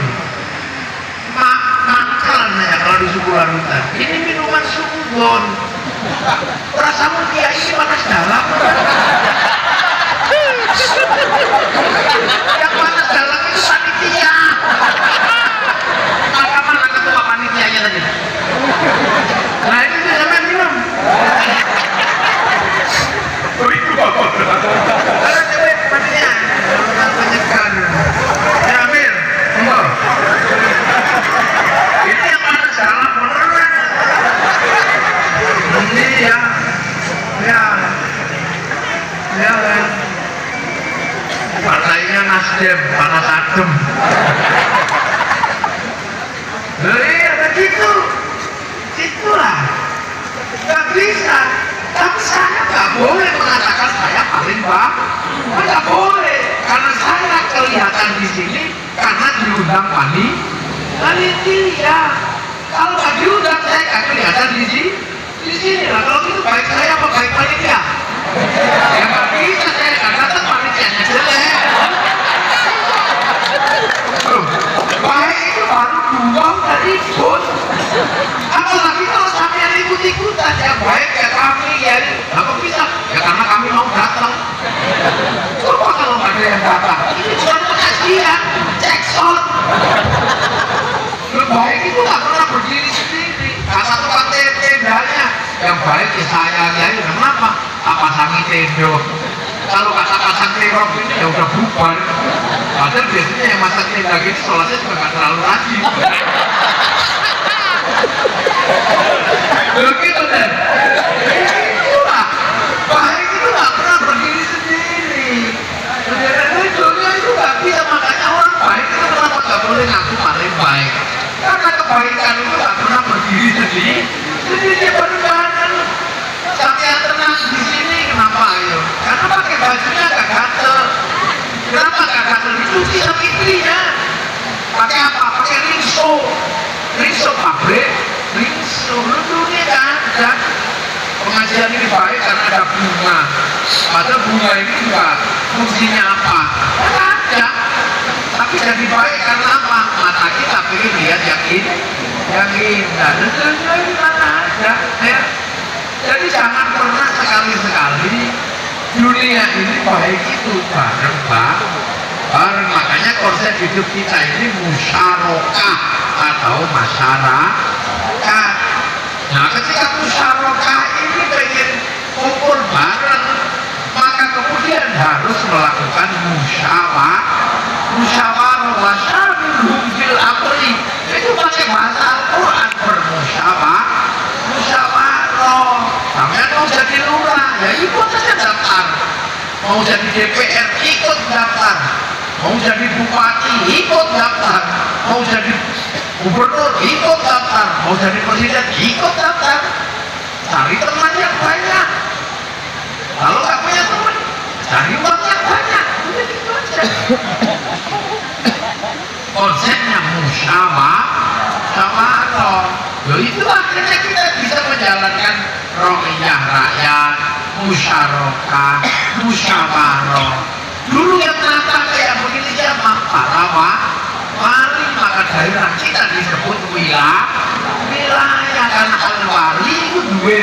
Mangkalan ya kalau disuguh larutan. Ini minuman sugon. Rasamu dia ini panas dalam. Yang panas dalam itu panitia. Maka mana ketua panitianya tadi? Nah ini sama minum. Oh itu apa? Ada cewek panitia. Penyegar. Ya Amir, enggak. Ini yang panas dalam beneran. Ini ya kan. Partainya Nasdem, panas adem. Iya begitu. Itulah. Gak bisa. Tapi saya gak boleh mengatakan saya paling bagus. Gak boleh. Karena saya kelihatan di sini karena diundang panitia. Kalau gak diundang saya gak kelihatan di sini lah. Kalau gitu baik saya apa baik panitia? Ya gak bisa, saya gak datang panitianya jelek. Baik itu baru dua udah ribut. Apalagi kalau sampai ikut-ikutan, ya baik ya kami ya. Apa bisa? Ya karena kami mau datang. Coba kalau nggak ada yang datang, ini cuma pengajian, cek sound. Baik itu nggak pernah berdiri sendiri. Kata tukang tendanya, yang baik ya saya ya. Kenapa? Apa sangi tendo? Kalau kata pasang terop ini ya udah bubar. Padahal biasanya yang masak tenda gitu sholatnya juga nggak terlalu rajin. Begitu deh. Itulah baik itu nggak pernah berdiri sendiri. Dunia itu nggak bisa, makanya orang baik itu kenapa nggak boleh ngaku paling baik? Karena kebaikan itu nggak pernah berdiri sendiri. Jadi dia berbadan. Sampai yang tenang di sini kenapa ayo? Karena pakai bajunya nggak gatel. Kenapa nggak gatel? Dicuci sama istrinya. Pakai apa? Pakai rinso pabrik, rinso. Dunia nggak ada. Pengajian ini baik karena ada bunga. Padahal bunga ini juga fungsinya apa? Nggak ada. Tapi jadi baik karena apa? Mata kita pengen lihat yang indah. Dan mana ada? Ya. Jadi jangan pernah sekali-sekali dunia ini baik itu bareng. Makanya konsep hidup kita ini musyarakah atau masyarakat. Nah, ketika musyarakah ini pengen kumpul bareng, maka kemudian harus melakukan musyawarah wasyawirhum fil amri. Itu pakai bahasa Al-Quran, musyawarah. Sampai mau jadi lurah, ya ikut saja daftar. Mau jadi DPR, ikut daftar. Mau jadi bupati, ikut daftar. Mau jadi gubernur, ikut daftar. Mau jadi presiden, ikut daftar. Cari teman yang banyak. Kalau nggak punya teman, cari uang yang banyak. Udah gitu aja. Konsepnya musyawarah. Loh, itu akhirnya kita bisa menjalankan rohiyah rakyat, musyarakah, musyawarah. Dulu yang nata kayak begini siapa? Para wali. Maka daerah kita disebut wilayah karena al-wali itu dua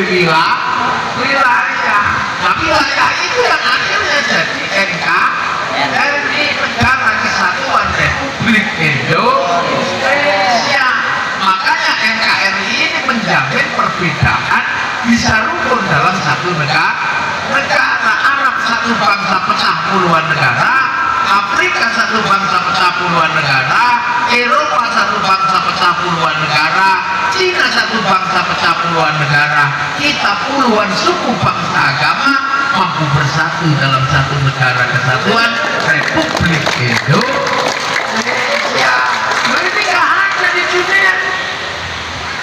wilayah. Nah, wilayah itu yang akhirnya jadi NKRI, Negara Kesatuan Republik Indonesia. Makanya NKRI ini menjamin perbedaan bisa rukun dalam satu negara. Arab satu bangsa pecah puluhan negara, Afrika satu bangsa pecah puluhan negara, Eropa satu bangsa pecah puluhan negara, Cina satu bangsa pecah puluhan negara. Kita puluhan suku bangsa agama mampu bersatu dalam satu negara kesatuan Republik Indonesia. Ini nggak ada di dunia.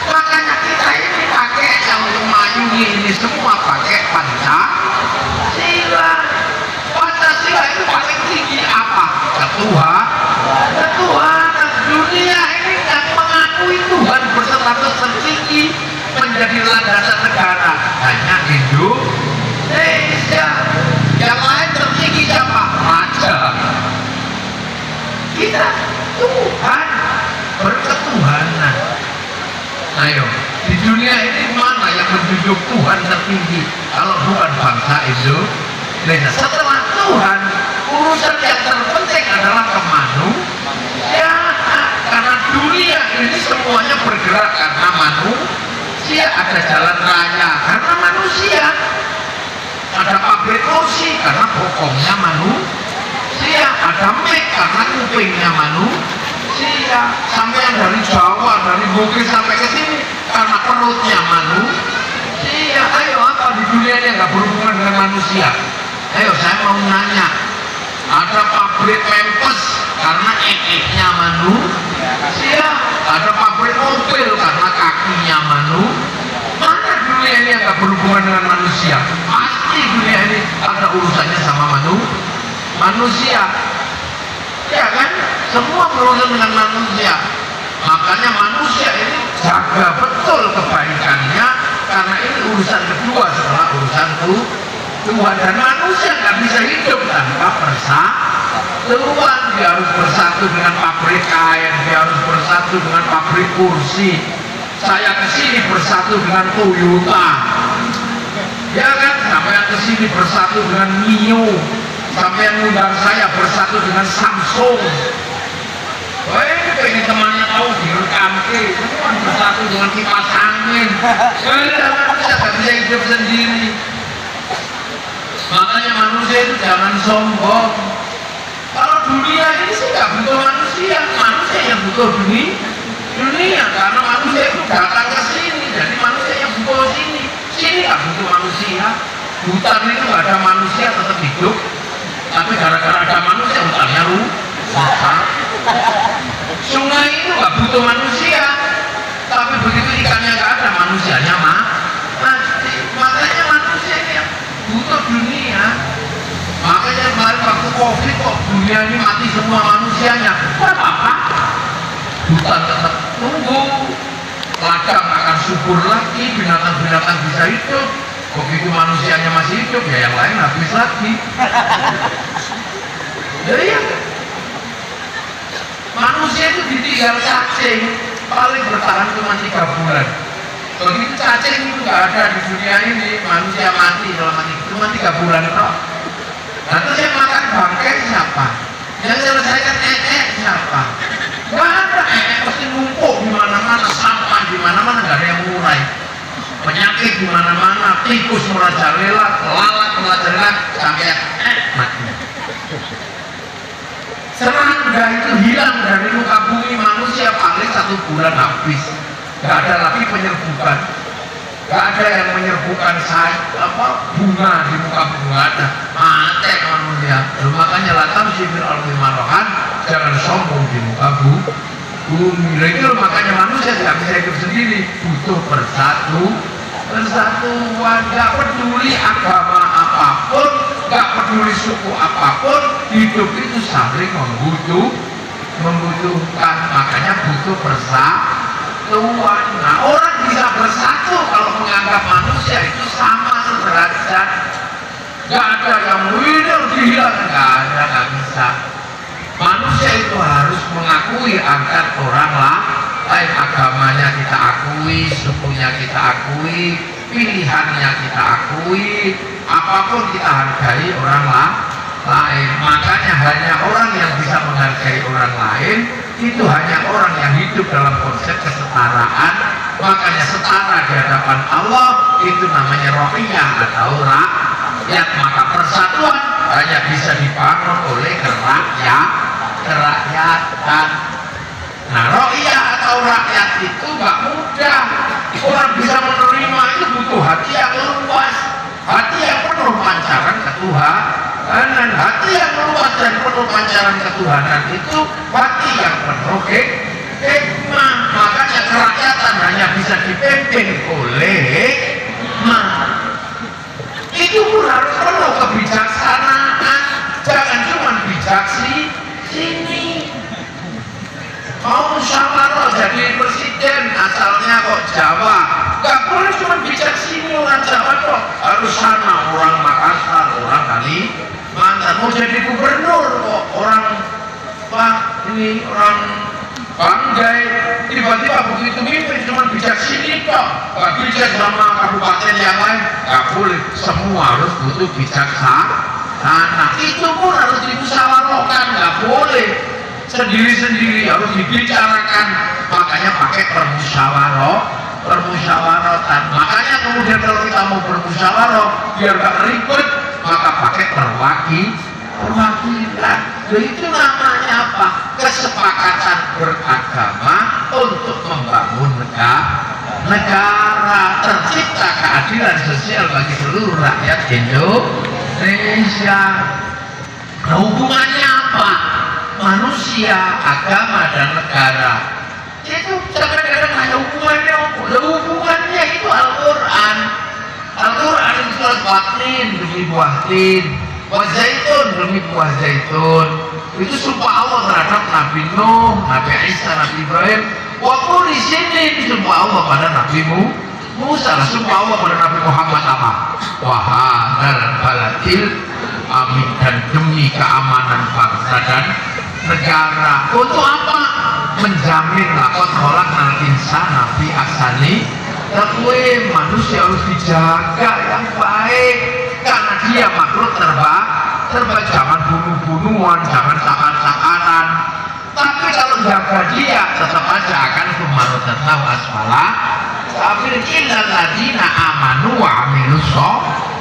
Makanya kita ini pakai yang memayungi ini semua pakai Pancasila. Pancasila itu paling tinggi apa? Ketuhanan. Dunia ini yang mengakui Tuhan berstatus tertinggi menjadi landasan negara hanya Indonesia. Yang lain tertinggi siapa? Raja. Kita Tuhan berketuhanan. Ayo, di dunia ini mana yang menjunjung Tuhan tertinggi kalau bukan bangsa Indonesia? Setelah Tuhan, urusan yang terpenting adalah kemanusiaan. Karena dunia ini semuanya bergerak karena manusia. Ada jalan raya karena manusia. Ada pabrik kursi karena pokoknya manusia. Ada mic karena kupingnya manusia. Sampai yang dari Jawa, dari Bugis sampai ke sini karena perutnya manusia. Ayo, apa di dunia ini nggak berhubungan dengan manusia? Ayo, saya mau nanya. Ada pabrik pempes karena ekeknya manusia. Ada pabrik mobil karena kakinya manusia. Mana dunia ini yang nggak berhubungan dengan manusia? Pasti dunia ini ada urusannya sama manusia. Ya kan? Semua berurusan dengan manusia. Makanya manusia ini jaga betul kebaikannya, karena ini urusan kedua setelah urusan Tuhan. Dan manusia nggak bisa hidup tanpa persatuan. Dia harus bersatu dengan pabrik kain, dia harus bersatu dengan pabrik kursi. Saya kesini bersatu dengan Toyota, ya kan? Sampai kesini bersatu dengan Mio. Sampai yang undang saya bersatu dengan Samsung. Wah, ini temannya tahu direkam bersatu dengan kipas angin. Saya nggak bisa hidup sendiri. Makanya manusia manusia itu jangan sombong. Kalau dunia ini sih nggak butuh manusia, manusia yang butuh dunia karena manusia itu datang ke sini, jadi manusia yang butuh sini nggak butuh manusia. Hutan itu nggak ada manusia tetap hidup, tapi gara-gara ada manusia hutannya rusak. Sungai itu nggak butuh manusia, tapi begitu ikannya nggak ada, manusianya mati. Makanya manusia ini yang butuh dunia. Makanya kemarin waktu COVID kok dunia ini mati semua manusianya, nggak apa-apa. Hutan tetap tumbuh, ladang akan subur lagi, binatang-binatang bisa hidup. Begitu manusianya masih hidup, ya yang lain habis lagi. Jadi ya, manusia itu ditinggal cacing, paling bertahan cuma 3 bulan. Begitu cacing itu nggak ada di dunia ini, manusia mati cuma 3 bulan kok. Nah terus yang makan bangkai siapa? Yang selesaikan siapa? Nggak ada, pasti numpuk di mana-mana, sampah di mana-mana, nggak ada yang ngurai. Penyakit di mana-mana, tikus merajalela, lalat merajalela, sampai mati. Serangga itu hilang dari muka bumi, manusia paling 1 bulan habis. Nggak ada lagi penyerbukan, nggak ada yang menyerbukan bunga di muka bumi, nggak ada. Mati manusia. Makanya latam sifir al-marohan, jangan sombong di muka bumi. Itu makanya manusia tidak bisa hidup sendiri, butuh persatuan, nggak peduli agama apapun, nggak peduli suku apapun, hidup itu saling membutuhkan, makanya butuh persatuan. Nah orang bisa bersatu kalau menganggap manusia itu sama sederajat, nggak ada yang harus dihilangkan, nggak bisa. Manusia itu harus mengakui agar orang lain, agamanya kita akui, sukunya kita akui, pilihannya kita akui, apapun kita hargai orang lain. Makanya hanya orang yang bisa menghargai orang lain itu hanya orang yang hidup dalam konsep kesetaraan. Makanya setara di hadapan Allah itu namanya rohiyah atau rakyat. Maka persatuan hanya bisa dibangun oleh kerakyatan. Nah, rohiyah atau rakyat itu nggak mudah. Orang bisa menerima itu butuh hati yang luas, hati yang penuh pancaran ketuhanan. Hati yang luas dan penuh pancaran ketuhanan itu hati yang penuh hikmah. Makanya kerakyatan hanya bisa dipimpin oleh hikmah. Itu pun harus penuh kebijaksanaan. Jangan cuma bijak sini. Mau musyawarah jadi presiden asalnya kok Jawa, nggak boleh cuma bijak sini orang Jawa kok, harus sana orang Makassar, orang Kalimantan. Mau jadi gubernur kok orang orang Banggai, tiba-tiba begitu mimpin cuma bijak sini kok, nggak bijak sama kabupaten yang lain, nggak boleh. Semua harus butuh bijaksana. Itu pun harus dimusyawarahkan, nggak boleh sendiri-sendiri, harus dibicarakan. Makanya pakai permusyawaratan. Makanya kemudian kalau kita mau bermusyawarah biar gak ribet, maka pakai perwakilan. Jadi itu namanya apa? Kesepakatan beragama untuk membangun negara, tercipta keadilan sosial bagi seluruh rakyat Indonesia. Nah, hubungannya apa? Manusia, agama, dan negara itu kadang-kadang ada hubungannya itu Al-Quran itu surat batin demi buah tin, buah zaitun demi buah zaitun. Itu sumpah Allah terhadap Nabi Nuh, Nabi Isa, Nabi Ibrahim. Waktu di sini sumpah Allah pada Nabi Musa, sumpah Allah pada Nabi Muhammad apa? Wahadal baladil amin, dan demi keamanan bangsa dan negara. Untuk apa? Menjamin lakot holak nal insan nabi asani. Tapi manusia harus dijaga yang baik karena dia makhluk terbaik. Jangan bunuh-bunuhan, jangan sakar-sakaran. Tapi kalau jaga dia tetap aja akan kumaru tetap asfala. Tapi illal ladina amanu wa amilus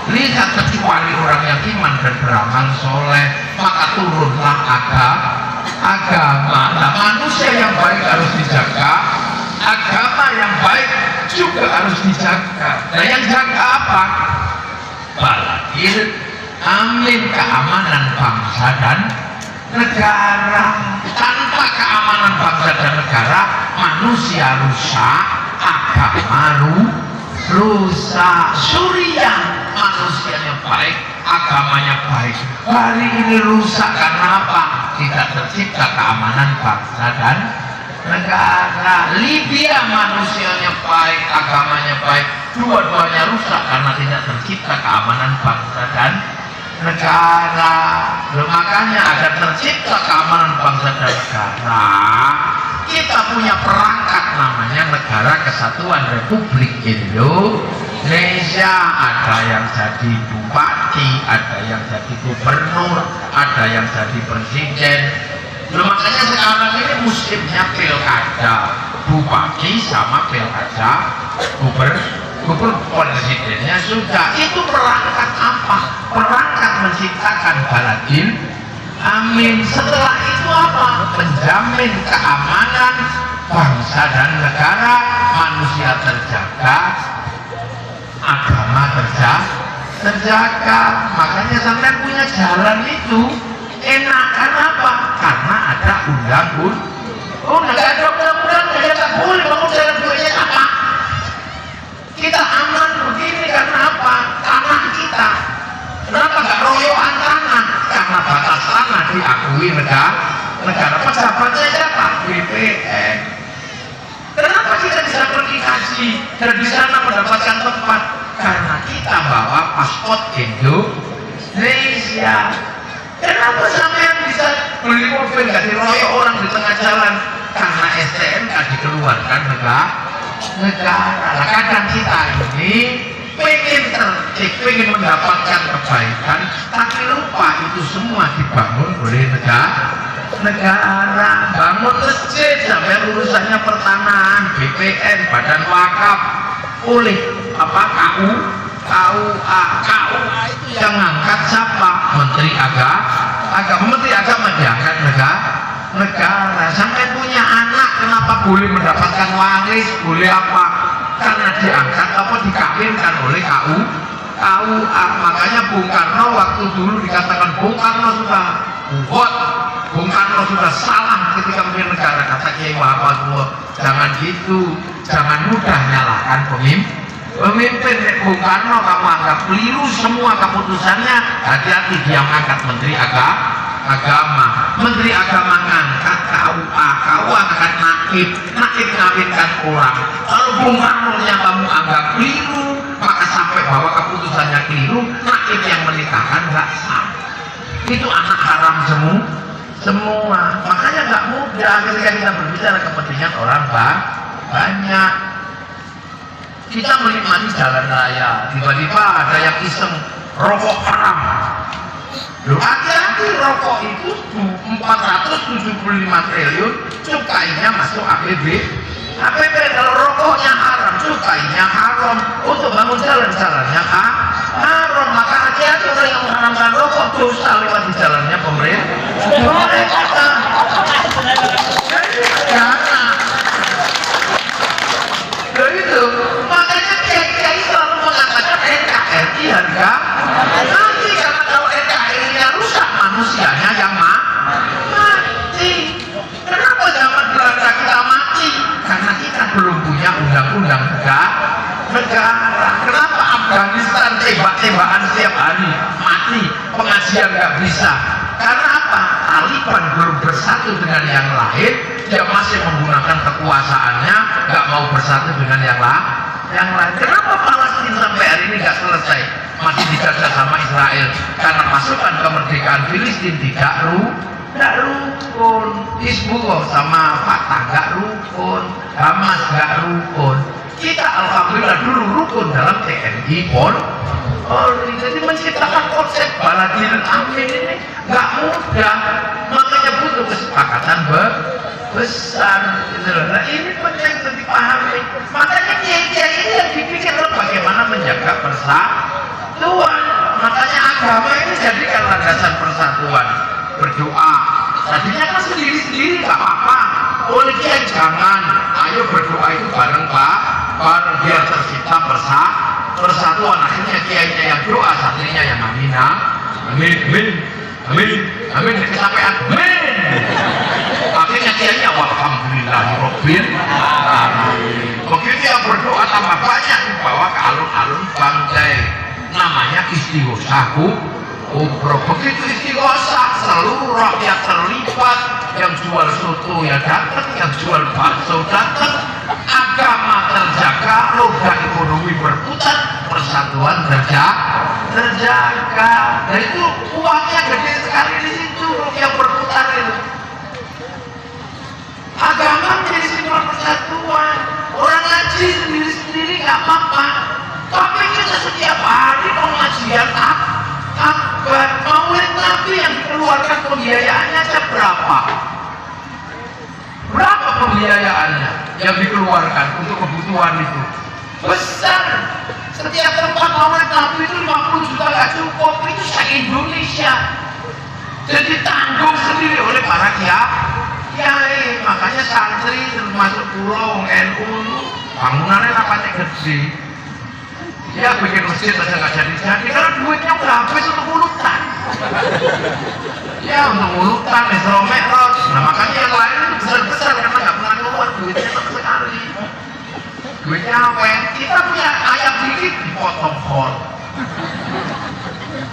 lihat kecuali orang yang iman dan beramal soleh, maka turunlah agama. Nah, manusia yang baik harus dijaga, agama yang baik juga harus dijaga. Nah, yang jaga apa? Baladil, amin, keamanan bangsa dan negara. Tanpa keamanan bangsa dan negara, manusia rusak, agama rusak. Suriah manusianya baik, agamanya baik, hari ini rusak karena apa? Tidak tercipta keamanan bangsa dan negara. Libya manusianya baik, agamanya baik, dua-duanya rusak karena tidak tercipta keamanan bangsa dan negara. Makanya agar tercipta keamanan bangsa dan negara, kita punya perangkat namanya Negara Kesatuan Republik Indonesia. Ada yang jadi bupati, ada yang jadi gubernur, ada yang jadi presiden. Makanya sekarang ini musimnya pilkada, bupati sama pilkada gubernur, presidennya sudah. Itu perangkat apa? Perangkat menciptakan baladil, amin. Setelah itu apa? Menjamin keamanan bangsa dan negara, manusia terjaga, agama terjaga. Makanya sampai punya jalan itu enak. Kenapa? Karena ada undang-undang. Nggak ada undang-undang, nggak boleh bangun jalan duanya apa? Kita aman begini karena apa? Tanah kita. Kenapa nggak royoan tanah? Karena batas tanah diakui negara. Pejabatnya siapa? BPN. Kenapa kita bisa pergi haji dan di sana mendapatkan tempat? Karena kita bawa paspor Indonesia. Kenapa sampean bisa beli mobil nggak diroyok orang di tengah jalan? Karena STNK dikeluarkan negara. Nah, kadang kita ini pengen tertib, pengen mendapatkan kebaikan, tapi lupa itu semua dibangun oleh negara. Bangun masjid sampai urusannya pertanahan, BPN, Badan Wakaf, oleh KUA itu yang ngangkat siapa? Menteri Agama diangkat negara. Sampai punya anak kenapa boleh mendapatkan waris, boleh apa? Karena diangkat apa dikawinkan oleh KUA. Makanya Bung Karno waktu dulu dikatakan Bung Karno sudah salah ketika memimpin negara. Kata Kiai Muhammad, jangan gitu, jangan mudah nyalakan pemimpin. Bung Karno kamu anggap keliru semua keputusannya, hati-hati dia mengangkat Menteri Agama. Menteri Agama ngangkat KUA ngangkat Nakib ngawinkan orang. Kalau Bung Karno yang kamu anggap keliru, maka sampai bahwa keputusannya keliru, Nakib yang menikahkan nggak sah. Itu anak haram semua. Makanya nggak mudah ketika kita berbicara kepentingan orang banyak. Kita menikmati jalan raya, tiba-tiba ada yang iseng rokok haram. Hati-hati, rokok itu 475 triliun, cukainya masuk APBD. Kalau rokoknya haram, cukainya haram, untuk bangun jalan-jalannya haram. Maka hati-hati orang yang mengharamkan rokok, dosa lewat di jalannya pemerintah. Begitu. Makanya kiai selalu mengatakan NKRI harga mati, karena kalau NKRI-nya rusak, manusianya yang mati. Kenapa zaman Belanda kita mati? Karena kita belum punya undang-undang negara. Kenapa Afghanistan tembak-tembakan setiap hari mati, pengajian nggak bisa? Karena apa? Taliban belum bersatu dengan yang lain, dia masih menggunakan kekuasaannya, nggak mau bersatu dengan yang lain. Kenapa Palestina sampai hari ini nggak selesai, masih dijajah sama Israel? Karena pasukan kemerdekaan Filistin tidak rukun. Hizbullah sama Fatah nggak rukun, Hamas nggak rukun. Kita alhamdulillah dulu rukun dalam TNI Polri. Jadi menciptakan konsep baladil amin ini nggak mudah, makanya butuh kesepakatan besar. Nah, ini penting untuk dipahami. Makanya kiai-kiai ini yang dipikir bagaimana menjaga persatuan. agama ini jadikan landasan persatuan. Berdoa tadinya kan sendiri-sendiri gak apa-apa. Oleh kiai jangan, ayo berdoa itu bareng Pak, bareng biar tercipta persatuan. Akhirnya kiainya yang doa, santrinya yang amina, amin, amin, amin, amin, kecapean, amin. Akhirnya kiainya walhamdulillahirobbil alamin. Begitu yang berdoa tambah banyak dibawa ke alun-alun Banggai, namanya istighosaku. Bro, begitu istighosah seluruh rakyat terlibat, yang jual soto ya datang, yang jual bakso datang, agama terjaga, roda ekonomi berputar, persatuan terjaga. Dan itu uangnya gede sekali di situ yang berputar itu. Agama menjadi simbol persatuan. Orang ngaji sendiri-sendiri nggak apa-apa, tapi kita setiap hari pengajian akbar, maulid Nabi yang dikeluarkan pembiayaannya aja berapa? Berapa pembiayaannya yang dikeluarkan untuk kebutuhan itu? Besar. Setiap tempat maulid Nabi itu 50 juta gak cukup, itu se-Indonesia. Jadi tanggung sendiri oleh para kiai. Makanya santri termasuk pulau NU bangunannya rapatnya gede. Ya bikin masjid aja nggak jadi karena duitnya udah habis untuk mulutan. Ya untuk mulutan, Isra Mi'raj. Nah makanya yang lain itu besar-besar karena nggak pernah keluar duitnya sama sekali. Duitnya apa? Kita punya ayam dikit dipotong hol.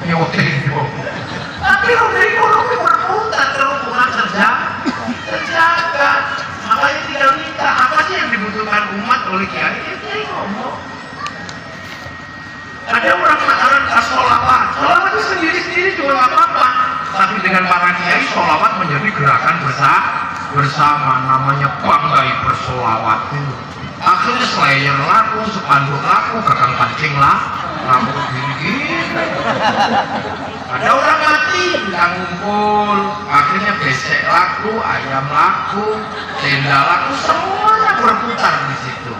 Ya oke itu. Tapi roda ekonomi berputar, kerumunan terjaga. Makanya tinggal minta apa sih yang dibutuhkan umat oleh kiai? Kiai ngomong. Ada orang mengatakan sholawat itu sendiri-sendiri juga nggak apa-apa, tapi dengan para kiai sholawat menjadi gerakan bersama, namanya Banggai Bersolawat itu. Akhirnya slayer laku, spanduk laku, gagang pancing laku gini-gini. Ada orang mati yang ngumpul, akhirnya besek laku, ayam laku, tenda laku, semuanya berputar di situ.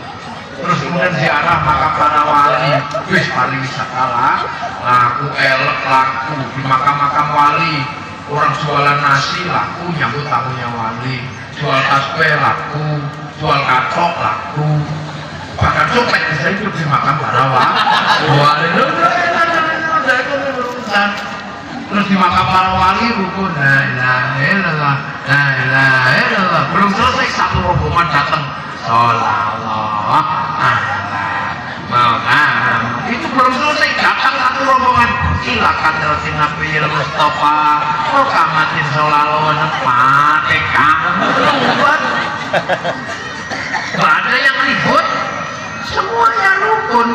Terus kemudian ziarah makam para wali, wis pariwisata laku, elek laku di makam-makam wali. Orang jualan nasi laku, nyambut tamunya wali, jual tasbih laku, jual kacok laku, bahkan copet bisa hidup di makam para wali. Terus di makam para wali rukun, la ilaha illallah, belum selesai satu rombongan datang, sholawat itu belum selesai datang satu rombongan ilakan tersin Nabi Mustafa Muhammadin sallallahu alaihi wasallam. Gak ada yang ribut, semuanya rukun.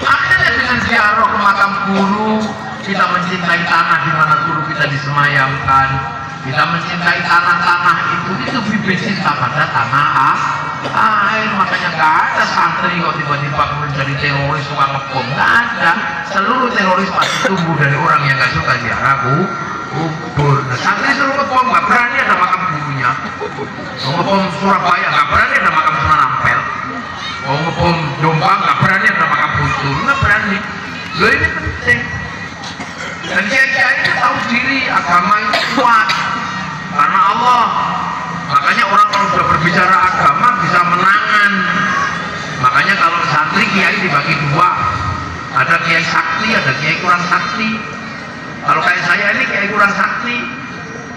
Akhirnya dengan ziarah ke makam guru, kita mencintai tanah di mana guru kita disemayamkan. Kita mencintai tanah-tanah itu bibit cinta pada tanah air. Makanya gak ada santri kok tiba-tiba menjadi teroris suka ngebom, gak ada. Seluruh teroris pasti tumbuh dari orang yang gak suka ziarah kubur. Nah, santri suruh ngebom gak berani ada makam gurunya. Mau ngebom Surabaya gak berani ada makam Sunan Ampel. Mau ngebom Jombang gak berani ada makam Guntur, gak berani. Loh ini penting. Dan kiai-kiai itu tahu diri agama itu kuat karena Allah. Makanya orang kalau sudah berbicara agama bisa menangan. Makanya kalau santri kiai dibagi dua, ada kiai sakti, ada kiai kurang sakti. Kalau kayak saya ini kiai kurang sakti.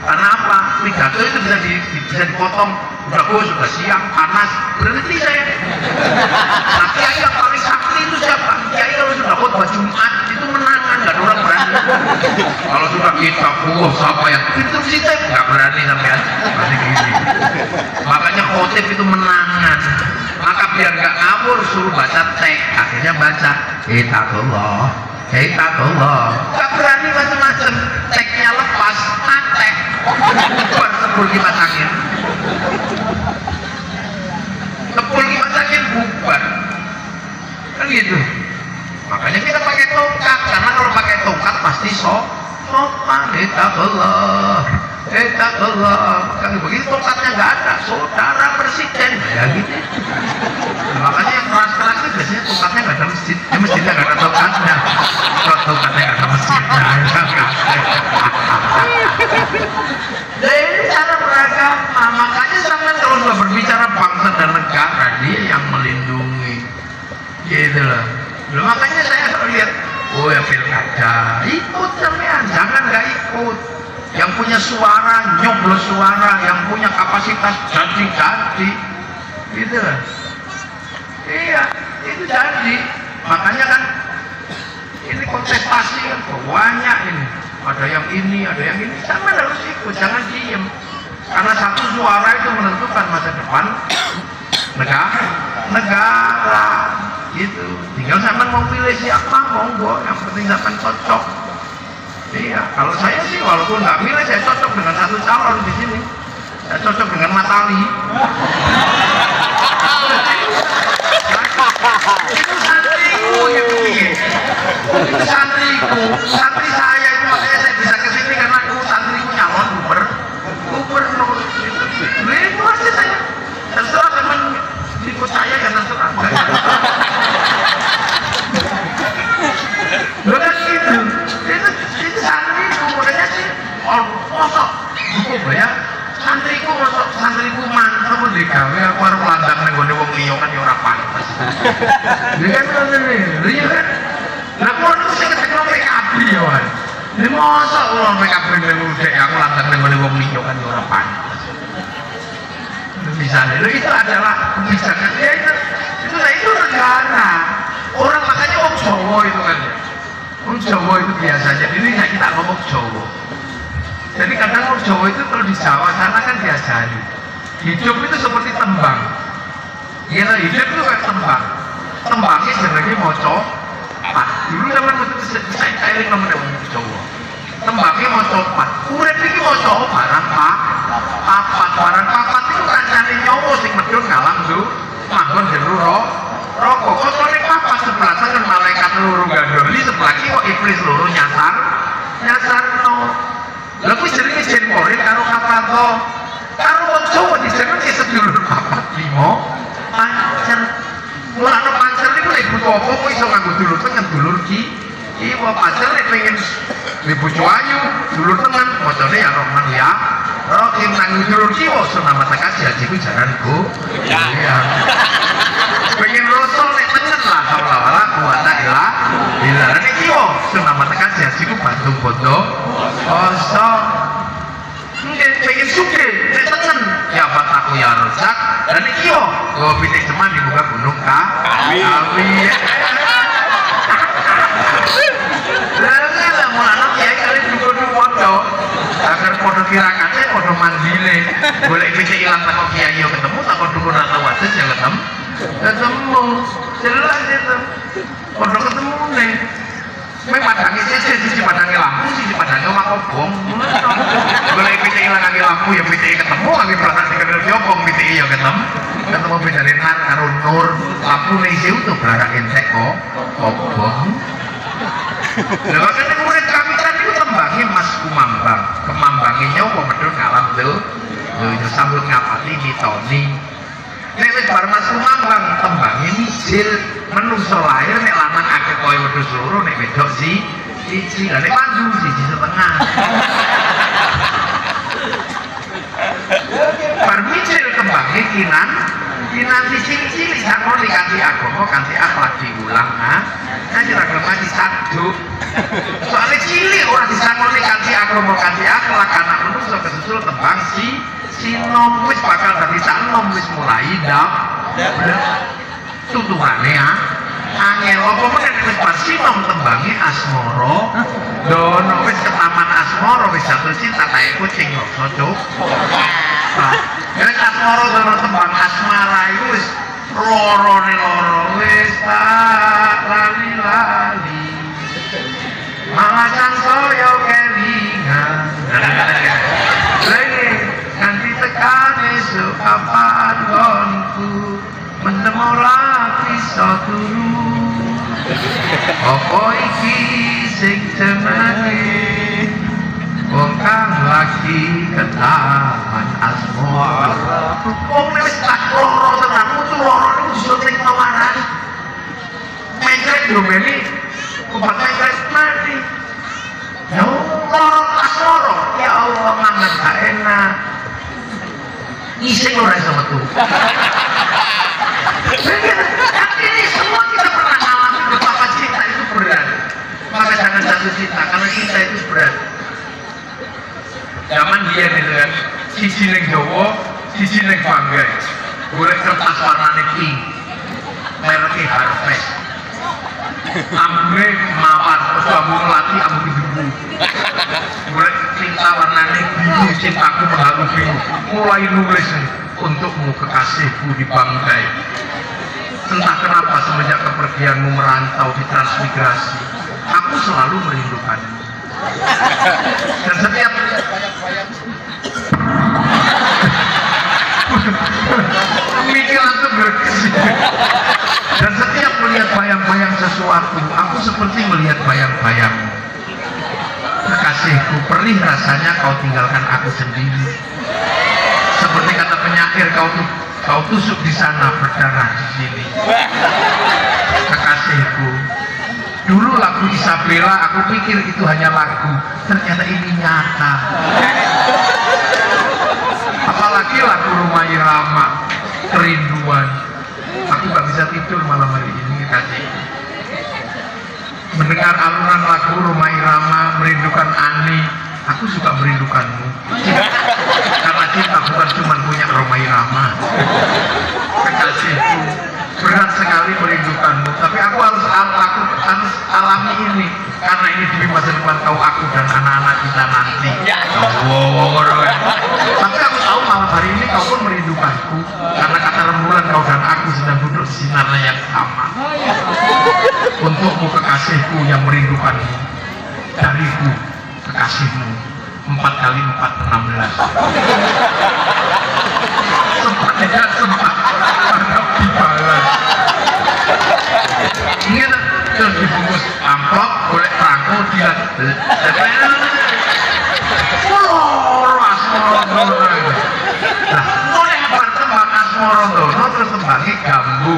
Karena apa? Pidato itu bisa dipotong. Udah bos, sudah siang, panas, berhenti saya. Nah kiai yang paling sakti itu siapa? Kiai kalau sudah khotbah Jumat itu menangan, nggak ada orang berani. Kalau sudah kita siapa yang itu kita nggak berani sampai masih gini. Makanya khotib itu menangan. Maka biar nggak ngawur suruh baca teks, akhirnya baca hitatullah. Nggak berani macam-macam, teksnya lepas, antek. Kepul kipas angin. Kepul kipas angin bubar. Kan gitu. Makanya kita pakai tongkat, karena kalau pakai tongkat pasti sopan. Kalau begitu tongkatnya nggak ada, saudara presiden ya gitu. Makanya yang keras-keras itu biasanya tongkatnya nggak ada masjid. Masjidnya nggak ada tongkatnya. Kalau tongkatnya nggak ada masjidnya. gitu loh. Loh makanya saya lihat, oh ya pilkada, ikut sampean, jangan nggak ikut. Yang punya suara, nyoblos suara, yang punya kapasitas jadi, gitu loh. Iya, itu jadi. Makanya kan ini kontestasi kan banyak ini. Ada yang ini, ada yang ini. Sampean harus ikut, jangan diem. Karena satu suara itu menentukan masa depan negara gitu. Tinggal sampean mau pilih siapa, monggo, yang penting sampean cocok. Iya, kalau saya sih walaupun nggak pilih, saya cocok dengan satu calon di sini. Saya cocok dengan Matali. Itu santriku yang begini. Itu santriku, santri saya itu makanya saya bisa kesini karena aku santriku nyalon gubernur. Itu aja saya. Terserah teman ikut saya ya terserah. Bukan gitu. Itu santriku, makanya sih. Oh, mosok hukum ya. Santriku mosok santriku mantap digawe aku arep landang ning gone wong liya kan ya ora pantes. Dia kan ngene, iya kan. Lah kok niku sing ketekno PKB ya, Wan. Ini mosok wong PKB ning udek aku landang ning gone wong liya kan ya ora pantes. Misalnya, itu adalah kebijakan dia itu negara. Orang makanya wong Jawa itu kan ya. Wong Jawa itu biasanya, ini kita ngomong Jawa. Jadi kadang orang Jawa itu kalau di Jawa sana kan diajari hidup itu seperti tembang. Ya hidup itu kayak tembang. Tembangnya jenenge maca pat. Dulu zaman itu saya eling namanya orang Jawa. Tembangnya maca pat. Urip iki maca barang papat. Barang papat itu kancane nyawa sing medhun ngalam tuh manggon jero rokok. Kocone papat sebelah kan malaikat loro gandoli sebelah iki kok iblis loro nyasar no. Lha kuwi jenenge jen murid karo kapato. Karo wong Jawa dijenenge sedulur papat limo pancen. Mulane pancen iku lek butuh apa kok iso nganggo dulur tengen dulur ki. Iki wae pancen lek pengen dibujuk ayu dulur tengen macane ya Rahman ya. Rokim nang dulur ki wae nama takasi haji ku jaranku. Iya. Pengen rosol lek tengen lah haula wala quwata illa billah. Nek ki wae nama takasi haji ku bantu bondo. Kosong pengen suke, nek tengen ya bataku ya rozak dan iki yo go pitik teman dibuka gunung Kawi lah mulane kiai kali dukun foto agar foto kirakate foto mandile boleh pitik ilang tak kiai yo ketemu tak dukun atau wasis ya ketemu jelas itu foto ketemu nih memang padangnya sisi padangnya lampu, sisi padangnya omah kobong. Boleh pitik ilangane lampu ya pitik ketemu, lagi berangkat di kendel jobong pitik ya ketemu bedarin har karo nur lampu isi utuh berangkat entek kok kobong. Lha makane murid kami kan itu tembangnya Mas Kumambang, kemambangnya nyawa medhun ngalam tuh. Yo sambut ngapati mitoni. Nek wis bar Mas Kumambang tembangnya mijil menungso lahir nek lanang akeh koyo wedhus loro nek wedok siji. Lah nek pandu siji setengah. Bar mijil kembangnya kinan cilik sakon dikanthi agama kanthi akhlak diulang nah kira mati saduk. Soalnya cilik ora disangoni kanthi agama kanthi akhlak anak menungso kesusul tembang sinom wis bakal dadi sanom wis mulai ndap tuturane angel apa meneh wis pas sinom tembange asmara dono wis ketaman asmara wis jatuh cinta kae kucing rasa cuk nek asmara dono tembang asmara iku wis lorone loro wis tak lali malasan saya kelingan nanti tekan esok kapan gonku menemu lagi turu apa iki sing jenenge wong kang lagi ketaman asmara wong wis tak loro tenan mutu loro niku disunting tawaran mengkrek domeni obat mengkrek mati ya loro asmara ya Allah mangan gak enak iseng ora iso metu. Ini semua kita pernah jatuh cinta karena cinta itu berat. Zaman dia gitu kan, siji ning Jawa, siji ning Banggai. Golek kertas warnane pink, mereknya Harvest. Ambune mawar, terus ambu melati, ambu biru. Golek cinta warnane biru, cintaku berlalu biru. Mulai nulis untukmu kekasihku di Banggai. Entah kenapa semenjak kepergianmu merantau di transmigrasi, aku selalu merindukanmu. Dan setiap mikir langsung berkesi. Dan setiap melihat bayang-bayang sesuatu, aku seperti melihat bayang-bayang. Kekasihku, perih rasanya kau tinggalkan aku sendiri. Seperti kata penyair, kau tusuk di sana, berdarah di sini. Kekasihku, dulu lagu Isabella aku pikir itu hanya lagu, ternyata ini nyata. Apalagi lagu Rumah Irama, Kerinduan. Aku gak bisa tidur malam hari ini, kekasihku. Mendengar alunan lagu Rumah Irama, merindukan Ani, aku suka merindukanmu. Karena cinta bukan cuma punya Rumah Irama. Kekasihku, berat sekali merindukanmu, tapi aku harus alami ini karena ini demi masa depan aku dan anak-anak kita nanti. Tapi aku tahu malam hari ini kau pun merindukanku karena kata rembulan kau dan aku sedang duduk di sinarnya yang sama. Untukmu kekasihku yang merindukanmu, dariku kekasihmu, 4 kali 4 16. Sempat tidak sempat harap dibalas. Ingat terus dibungkus amplop, golek perangko dia. Nah, oleh tembang Asmorodono terus tembangnya gambu,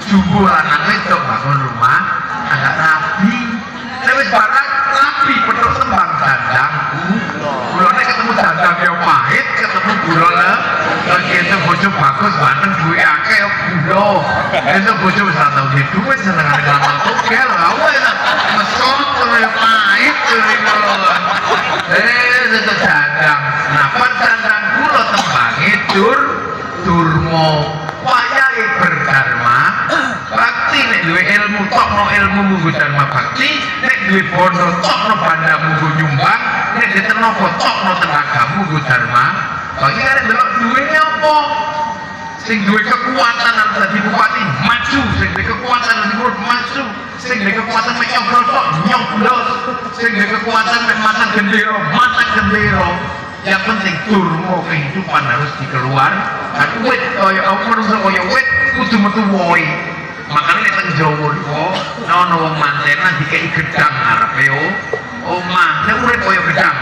jumbo lanang wedok bangun rumah agak rapi. Lewis barang rapi betul tembang dandangku. Gulone ketemu dandang yang pahit, ketemu gulone lagi itu bojo bagus banget duwe akeh gula. Itu bojo wis ora tau duwe duit senengane nglamal togel. Aku mesot kaya pahit lho. Itu dandang. Nah, dandang kula tembange durmo. Wayahe berdharma bakti nek duwe ilmu tokno ilmu munggo dharma bakti, nek duwe bondo tokno banda munggo nyumbang, nek ditenaga tokno tenaga munggo dharma. Bagi arek delok duwene apa? Sing duwe kekuatan arep dadi bupati maju, sing duwe kekuatan dadi gubernur maju, sing duwe kekuatan mek nyoblos nyoblos, sing duwe kekuatan mek matang gendera matang gendera. Yang penting durmo kehidupan harus dikeluar. Kan wit kaya menungso kaya wit kudu metu woi. Makane nek teng Jawa niku ana wong mantenan dikeki gedang arepe omah. Nek urip kaya gedang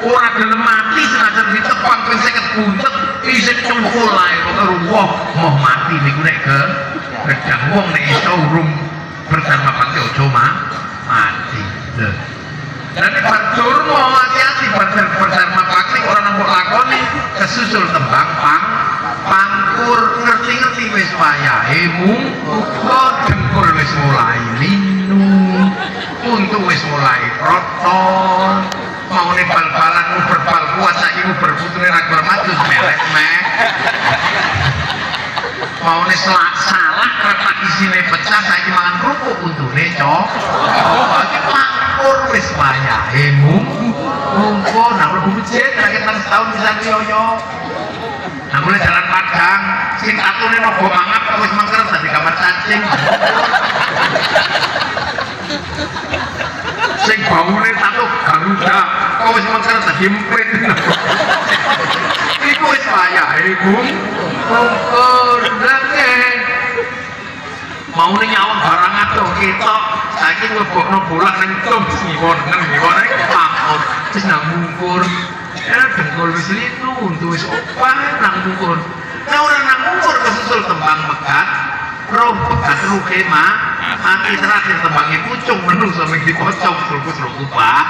ora gelem mati senajan ditepang ping 50 buntet isih cengkul ae karo wong mau mati niku nek ke gedang wong nek iso urung berdharma bakti aja mati. Dan ini berdurmo hati-hati berdharma bakti orang nembok lakoni kesusul tembang pangkur ngerti-ngerti wis wayahe muga dengkul wis mulai linu untuk wis mulai protol mau nih bal-balanmu berbal kuat saiki mu berputune ra bermaju melek meh mau nih salah kertas isine pecah saiki mangan kerupuk untune cok pangkur wis wayahe mungko nang mlebu masjid rakyat nang setahun bisa yoyo nang mulai jalan padang sing atune nogo mangap wis mangker dadi kamar cacing sing baune tato garuda kok wis mangker dadi emprit iku wis wayahe mungkur lagi mau nyawang barang atuh ketok saiki nglebokno bola ning tum ngiwon pamor wis nang mungkur dengkul wis linu untu wis opah nang mungkur nek ora nang mungkur kesusul tembang megat roh pegat ruhe mati terakhir tembangnya pucung menungso ming dipocong kulkus rukupah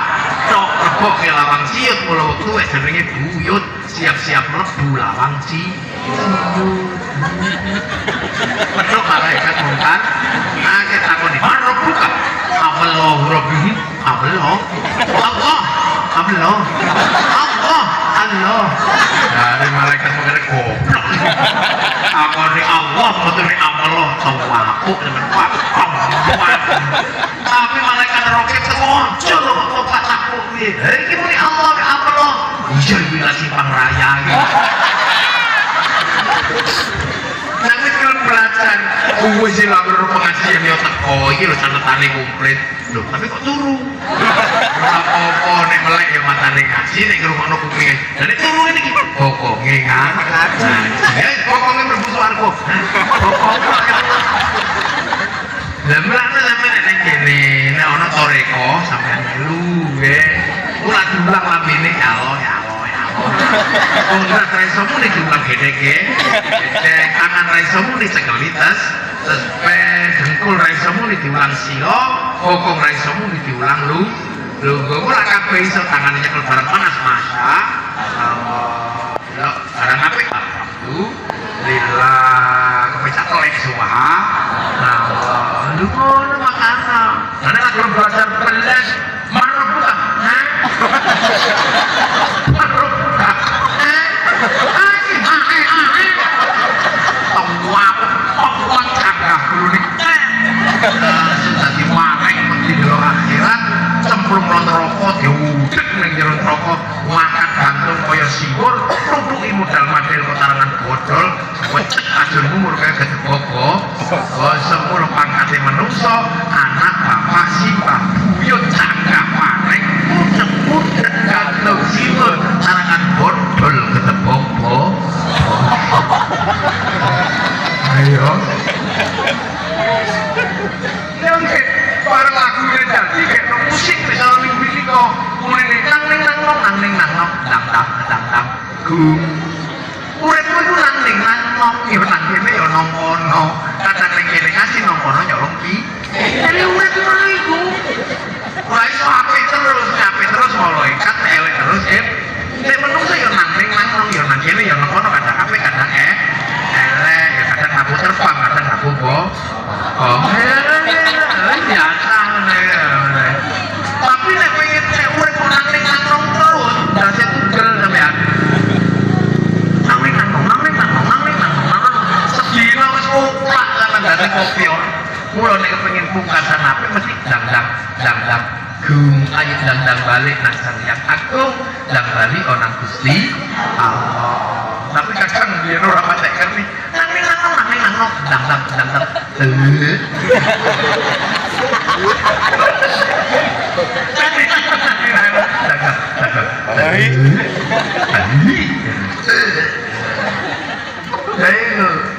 tok rebok ke lawang ciut mula wektu wis jenenge buyut siap-siap mlebu lawang ciut pedhok malaikat mungkar nah kita takoni buka Allah rabbihim Allah, Allah, Allah, Allah, Allah. Dari malaikat mengenai goblok. Aku ni Allah, betul ni Allah. Tawaku dengan papam. Tapi malaikat roket semuanya loh kataku ni. Ini ni Allah, Allah. Iya bila simpang raya. Tapi kalau belajar, gue sih lah baru pengajian ya teko, ini lo catatannya komplit. Loh, tapi kok turu? Apa-apa nih melek ya matanya ngaji, nih ke rumah no kupingnya. Dan itu turu ini gimana? Pokoknya kan? Ya, pokoknya berbutuhan kok. Pokoknya. Dan belakang sampai nenek gini, nih orang toreko sampai lu, ya. Ulah diulang lagi nih, ya Allah, ya Allah, ya Allah. Oh enggak, raisomu nih diulang gede-gede. Kanan raisomu nih sekalitas. Terus dengkul raisomu nih diulang silo. Bokong raisomu nih diulang lu. Lu gue lah kabeh iso tangannya nyekel barang panas masa. Barang apa? Alhamdulillah. Kepecah tolek semua. Nah, lu ngono makanan. Karena kalau belajar belas, mana buka? Mana buka? Tawak cagah dulu nih. Sudah diwarek di dalam akhirat. Cemplung lontar rokok, diudek neng jero rokok, makan gantung kaya siwur, rubuki modal madel kotarangan bodol, wecek ajur umur kaya gedeboko, semua pangkatnya menungso, anak bapak simbah buyut cagah panek, udek gantung siwur, tarangan bodol gedeboko. Ayo. Yang para lagunya jadi kayak musik misalnya minggu kok mulai nang dang gum uripku iku nang ya nang kene ya nang kono kadang ning kene kasih nang kono nyolong pi jadi urip iku ora iso apik terus malaikat elek terus nek menungso ya nang ya nang kene ya nang kono kadang apik kadang elek ya kadang aku terbang kadang aku biasa tapi nek pengen urip nang terus dadi tugel sampean sedina wis mutlak sampean dadi kopi kula nek kepengin pungkasan ape mesti dang gum ayo dang balik nang sang yang agung dang balik nang Gusti Allah tapi kadang biyen ora patek ngerti nang dang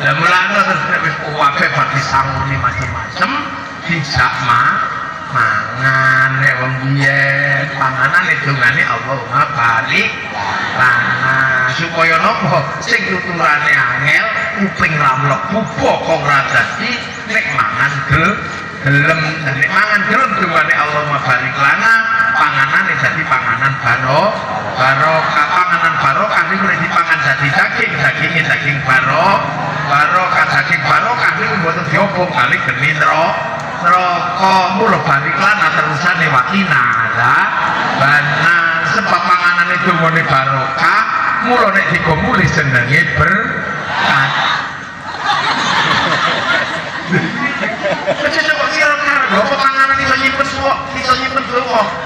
dan mulanya terus kuwabe bagi sanguni macam-macam dijak mangan nek wong biyen panganan edungane Allahumma barik lana supaya napa sing tuturane angel kuping ramlok bokong ra dadi nek mangan gelem nek mangan gelem dungane Allahumma barik lana panganane dadi panganan barokah panganan barokah niku nek dipangan dadi daging barokah daging barokah niku mboten diobong kali geni neraka mula barik lana terusane wakina bana sebab panganane dungane barokah mula nek digomuli jenenge berkah. Kecil kok kira-kira lho panganan iso nyimpen suwo.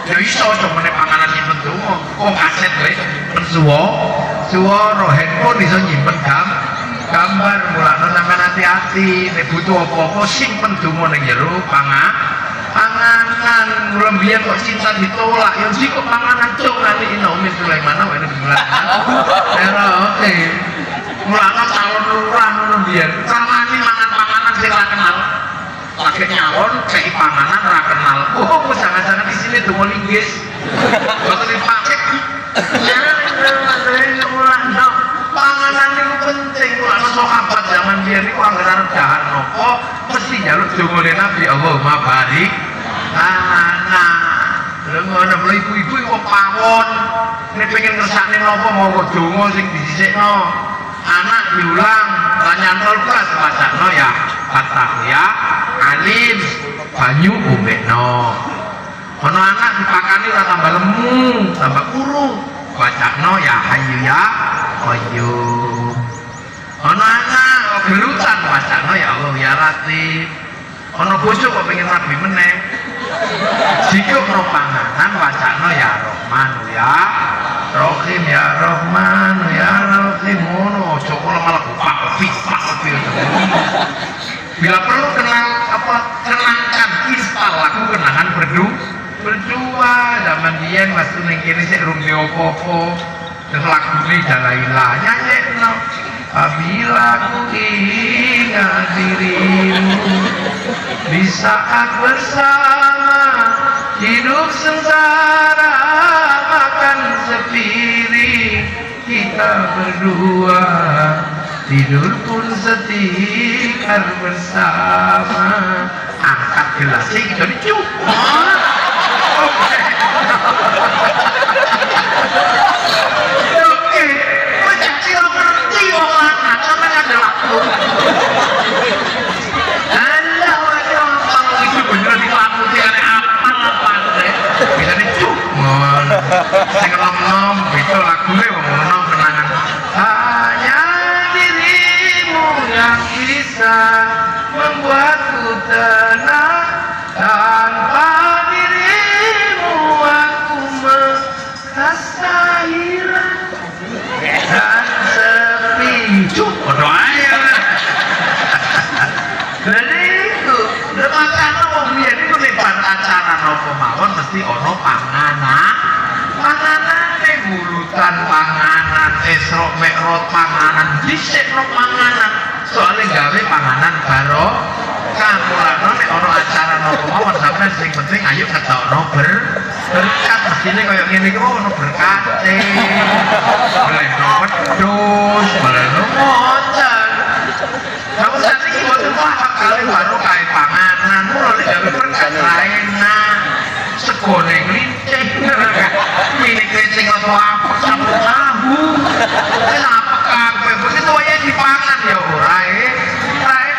Ya iso cuma nek panganan nyimpen suwo. Kok kaset wae nyimpen suwo handphone iso nyimpen gambar mulane sampean hati-hati nek butuh apa-apa simpen donga ning jero panganan mbiyen kok cinta ditolak ya mesti kok panganan cuk nanti Umi Sulaiman wae nek bulan. Ya oke. Mulane calon lurah ngono mbiyen samani mangan panganan sing ora kenal. Lagi nyalon kayak panganan ora kenal. Oh, jangan-jangan di sini donga linggis. Waktu dipakai panganan itu penting kalau sahabat zaman biyen niku anggar dahan nopo mesti njaluk dongane Nabi Allahumma barik lana. Lha ngono lho ibu-ibu kok pawon nek pengen ngersakne nopo monggo donga sing disisikno. Anak diulang lan nyantol pas masakno ya Fatah ya alim banyu umbekno. Ono anak dipakani ora tambah lemu, tambah kuru. Bacakno ya Hayyu ya Qayyum. Ono anak kok gelutan bacakno ya Allah ya Latif. Ono bojo kok pengen rabi meneh. Jika no panganan bacakno ya Rahman ya Rahim ya Rahman ya Rahim. Ngono aja kok malah pak lebih. Bila perlu kenangkan install lagu kenangan berdua zaman dia waktu ning kene sik rung opo-opo terus lagune Dalailah nyanyekno apabila ku ingat dirimu di saat bersama hidup sengsara makan sepiring kita berdua tidur pun setikar bersama angkat gelasnya jadi cuma oke macam kira ngerti orang karena ada laku Allah kalau itu bener dilakukan aneh apa deh bisa dicuma saya ngomong itu lagunya ngomong kenangan hanya yang bisa membuatku tenang tanpa dirimu aku merasa hilang dan sepi doa ya jadi itu makanya wong biyen iku nek acara napa mawon mesti ana panganane bulutan panganan Isra Mi'raj panganan dhisikno panganan soalnya gawe panganan baro kamulana nek ana acara napa mawon sampeyan sing penting ayo ketokno berkat mesine kaya ngene iki ono berkate boleh wedhus boleh moncan kamu sakit boten paham kali baru kae panganan ora nek gawe berkat laena segone nglicing ini kencing atau apa campur tahu kenapa kabeh begitu aja dipangan ya ora lain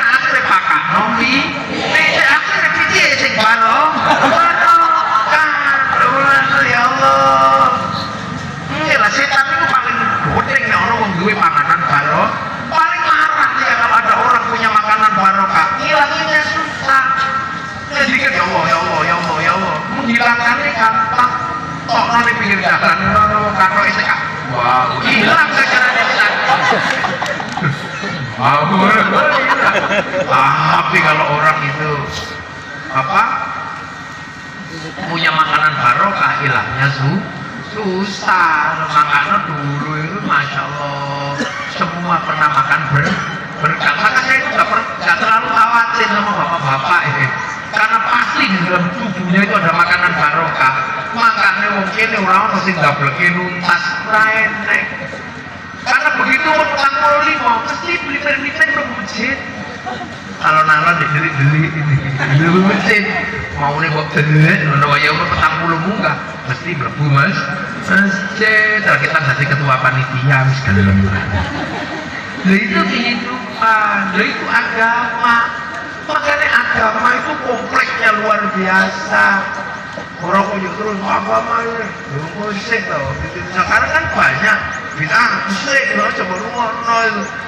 akhirnya pakak nomi ini akhirnya piye sing baro ya Allah ini lah setan itu paling bodeng nek ono wong duwe panganan baro paling marah dia kalau ada orang punya makanan barokah hilanginnya susah jadi kan ya Allah menghilangkannya gampang tok nang pinggir jalan ngono karo isek wow hilang sajarane bisa tapi kalau orang itu punya makanan barokah hilangnya susah makanya dulu itu Masya Allah semua pernah makan berkat maka saya itu gak terlalu khawatir sama bapak-bapak ini karena pasti di dalam tubuhnya itu ada makanan barokah makanya mungkin orang mesti gak boleh nuntas enek karena begitu petang lima mesti beli permiten ke masjid kalau nala dibeli ini masjid mau nih buat delik ada wajah umur petang puluh munggah mesti berbu masjid kalau kita jadi ketua panitia misalkan itu kehidupan itu agama makanya agama itu kompleksnya luar biasa orang punya terus agama ini musik tau sekarang kan banyak bid'ah musik coba rumah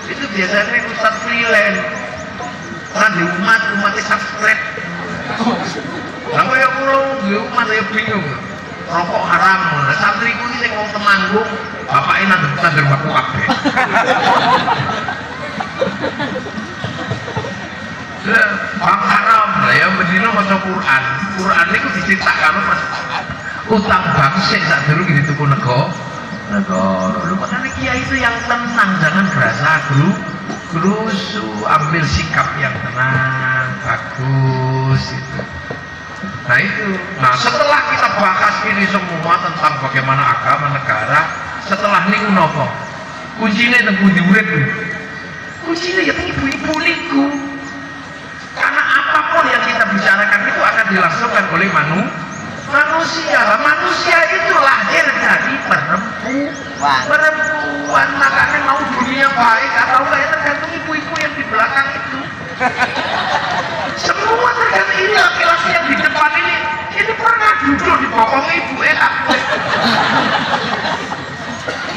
itu biasanya ustaz freelance kan di umatnya subscribe lalu ya pulau di umat ya bingung rokok haram santriku ini yang mau temanggung bapaknya nanti baku kabeh bang haram lah ya mendino maca Quran itu diceritakan utang bangsa saat dulu gitu tuku negara lu makanya kiai itu yang tenang jangan berasa gerusu ambil sikap yang tenang bagus itu nah setelah kita bahas ini semua tentang bagaimana agama negara setelah niku nopo kuncinya tentang diurip kuncinya ya ibu-ibu niku karena apapun yang kita bicarakan itu akan dilangsungkan oleh manusia itu lahir dari perempuan makanya mau dunia baik atau enggak ya tergantung ibu-ibu yang di belakang itu semua tergantung ini laki-laki yang di depan ini pernah duduk di bokong ibu enak.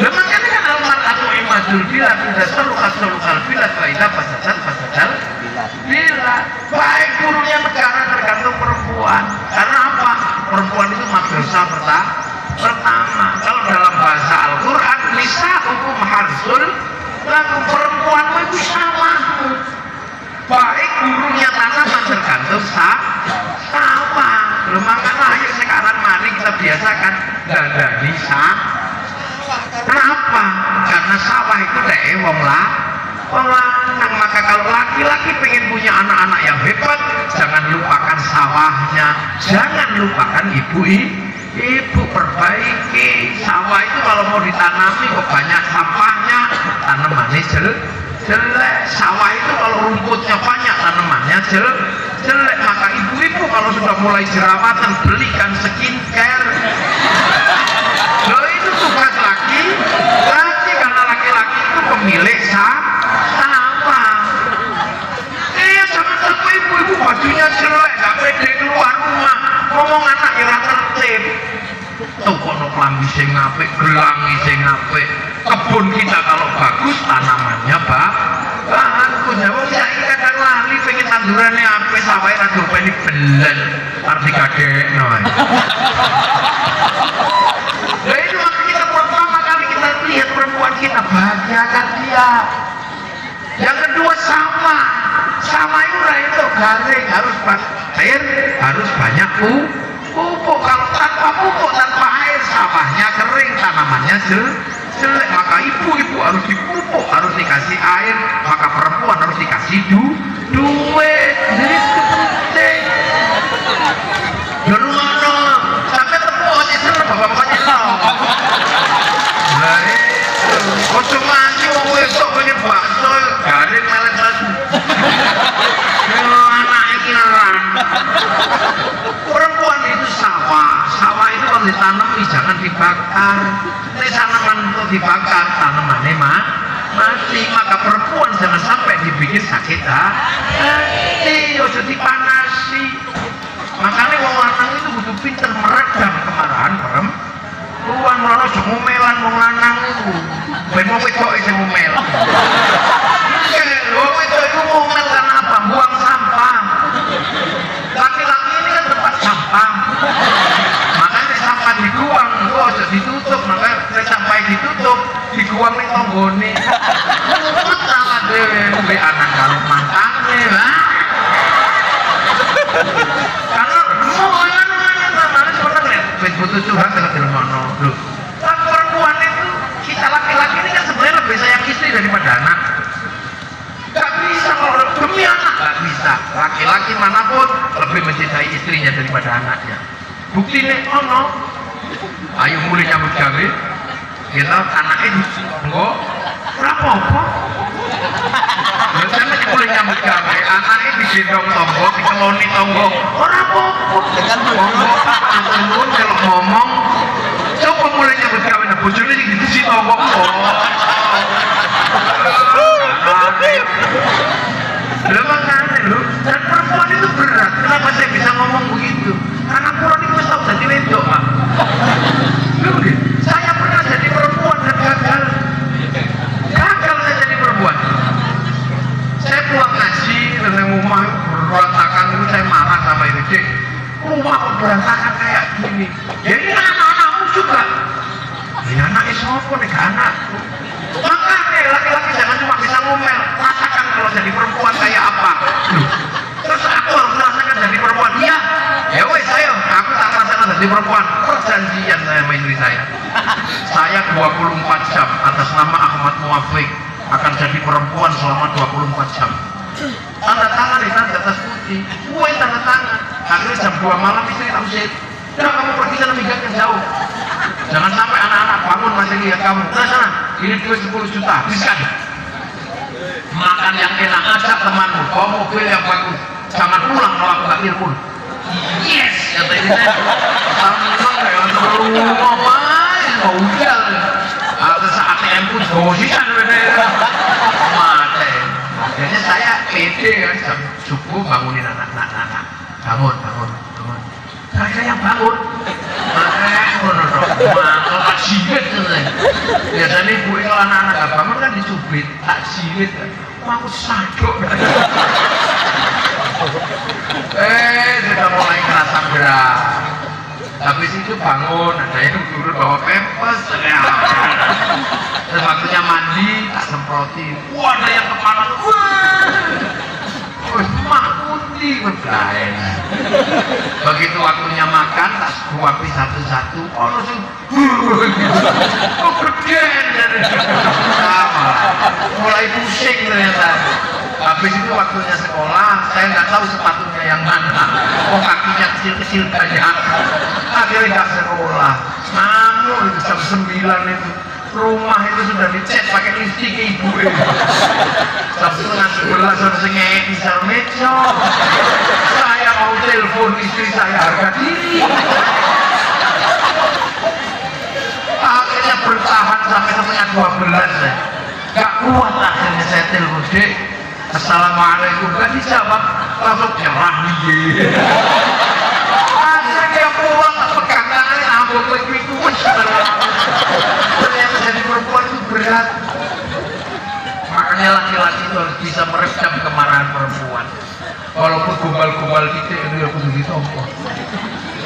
Memang kan al-mar'atu imadul bilad, tidak seru kasulukal bilad, fa'idah fasadal bila baik gurunya negara tergantung perempuan. Karena apa? Perempuan itu madrasah pertama. Kalau dalam bahasa Al-Quran, nisa hukum harsul, lalu perempuan itu sawahmu. Baik gurunya tanaman tergantung sawah. Makanya ayo sekarang mari kita biasakan dandani Kenapa? Karena sawah itu wong lanang. Maka kalau laki-laki pengen punya anak-anak yang hebat, jangan lupakan sawahnya, jangan lupakan ibu perbaiki. Sawah itu kalau mau ditanami kok banyak sampahnya, tanamannya jelek. Sawah itu kalau rumputnya banyak, tanamannya jelek. Maka ibu-ibu kalau sudah mulai jerawatan, belikan skincare. Loh, itu tugas laki karena laki-laki itu pemilik sawah. Sama ibu-ibu bajunya jelek, gak pede keluar rumah, ngomong anak yang tertib. Tuh kono klambi sing apik, gelangi sing apik. Kebun kita kalau bagus, tanamannya bagus. Ya wong saiki kadang lali pengen tandurane apik, sawahe ra dopeni belen, arep digadekno. Nah itu maka kita pertama kali kita lihat perempuan kita, bahagiakan dia. Yang kedua sawah itu garing, harus air, harus banyak pupuk. Kalau tanpa pupuk, tanpa air, sawahnya kering, tanamannya jelek. Maka ibu-ibu harus dipupuk, harus dikasih air. Maka perempuan harus dikasih duit. Jadi itu penting. Berulang sampai tepuk aja seneng bapak-bapaknya loh. Nah itu, kocok mandi mau besok pengen bakso, garing melek lagi. Anaknya kineran. Perempuan itu sawah itu kalau ditanami jangan dibakar. Ini tanaman untuk dibakar, tanamannya mati. Maka perempuan jangan sampai dibikin sakit hati, harus dipanasi. Makanya wong lanang itu butuh pinter meredam kemarahan perempuan. Malah aja ngomelan wong lanang itu. Ben wong wedok sing ngomel. Wong wedok itu ngomel karena apa? Buang sampah. Laki-laki ini kan tempat sampah. Makanya sampah dibuang, itu aja ditutup. Makanya sampah ditutup, dibuang ning tanggane. Ngupet sama dhewe duwe anak karo mantane, lah. Karena semuanya namanya sebenarnya butuh curhat dengan dilmono. Loh, perempuan itu kita laki-laki ini kan sebenarnya lebih sayang istri daripada anak. Gak bisa kalau demi anak, gak bisa. Laki-laki manapun lebih mencintai istrinya daripada anaknya. Bukti nih, ayo mulai nyambut gawe. Kita anaknya enggak apa-apa. Biasanya mulai nyambut gawe, anaknya digendong tonggo, dikeloni tonggo, orang apa-apa. Dengan tonggo, kalau ngomong, coba mulai nyambut gawe, nah bojone di tonggo. Dan perempuan itu berat. Kenapa saya bisa ngomong begitu? Karena Quran itu tahu jadi wedok, Pak. Saya pernah jadi perempuan dan gagal. Gagal saya jadi perempuan. Saya pulang ngaji dengan rumah berantakan itu, saya marah sama ini. Dek, rumah berantakan kayak gini. Jadi anak-anakmu juga. Ya anaknya siapa nih, anakku. Makanya laki-laki jangan cuma bisa ngomel, rasakan kalau jadi perempuan kayak apa. Terus aku harus merasakan jadi perempuan. Iya, ya wes ayo, aku tak merasakan jadi perempuan. Perjanjian saya sama istri saya. Saya 24 jam atas nama Ahmad Muwafiq akan jadi perempuan selama 24 jam. Tanda tangan di atas putih, gue tanda tangan. Akhirnya jam 2 malam istri tak usir. Udah kamu pergi sana minggat yang jauh. Jangan sampai anak-anak bangun masih lihat kamu. Nah sana, ini duit 10 juta, habiskan. Makan yang enak, ajak temanmu, bawa mobil yang bagus. Jangan pulang kalau aku gak telepon. Yes, kata ini saya. Senang ya, mau ugal. Atau saat ATM pun gosisan bener. Mati. Akhirnya saya pede kan, jam subuh bangunin anak-anak. Bangun. Saya yang bangun. Mantel tak jilid biasanya ibu itu anak-anak gak bangun kan dicubit tak jilid aku sadok sudah mulai kerasa berat habis itu bangun ada yang turun bawa pempes terus waktunya mandi tak semproti wah ada yang kepala wah mak putih berlain begitu waktunya makan tak suapi satu-satu oh langsung kok geden sama mulai pusing ternyata habis itu waktunya sekolah saya nggak tahu sepatunya yang mana oh kakinya kecil-kecil banyak akhirnya nggak sekolah namun itu jam 9 itu rumah itu sudah dicat pakai listrik ke ibu jam setengah 11 harus ngeki sarmejo saya mau telepon istri saya harga diri akhirnya bertahan sampai setengah 12 gak kuat akhirnya saya telepon dek assalamualaikum gak dijawab langsung nyerah nih akhirnya dia pulang pegang tangannya ambok lagi itu ternyata jadi perempuan itu berat makanya laki-laki itu harus bisa meredam kemarahan perempuan walaupun gombal-gombal kita itu ya kudu ditompo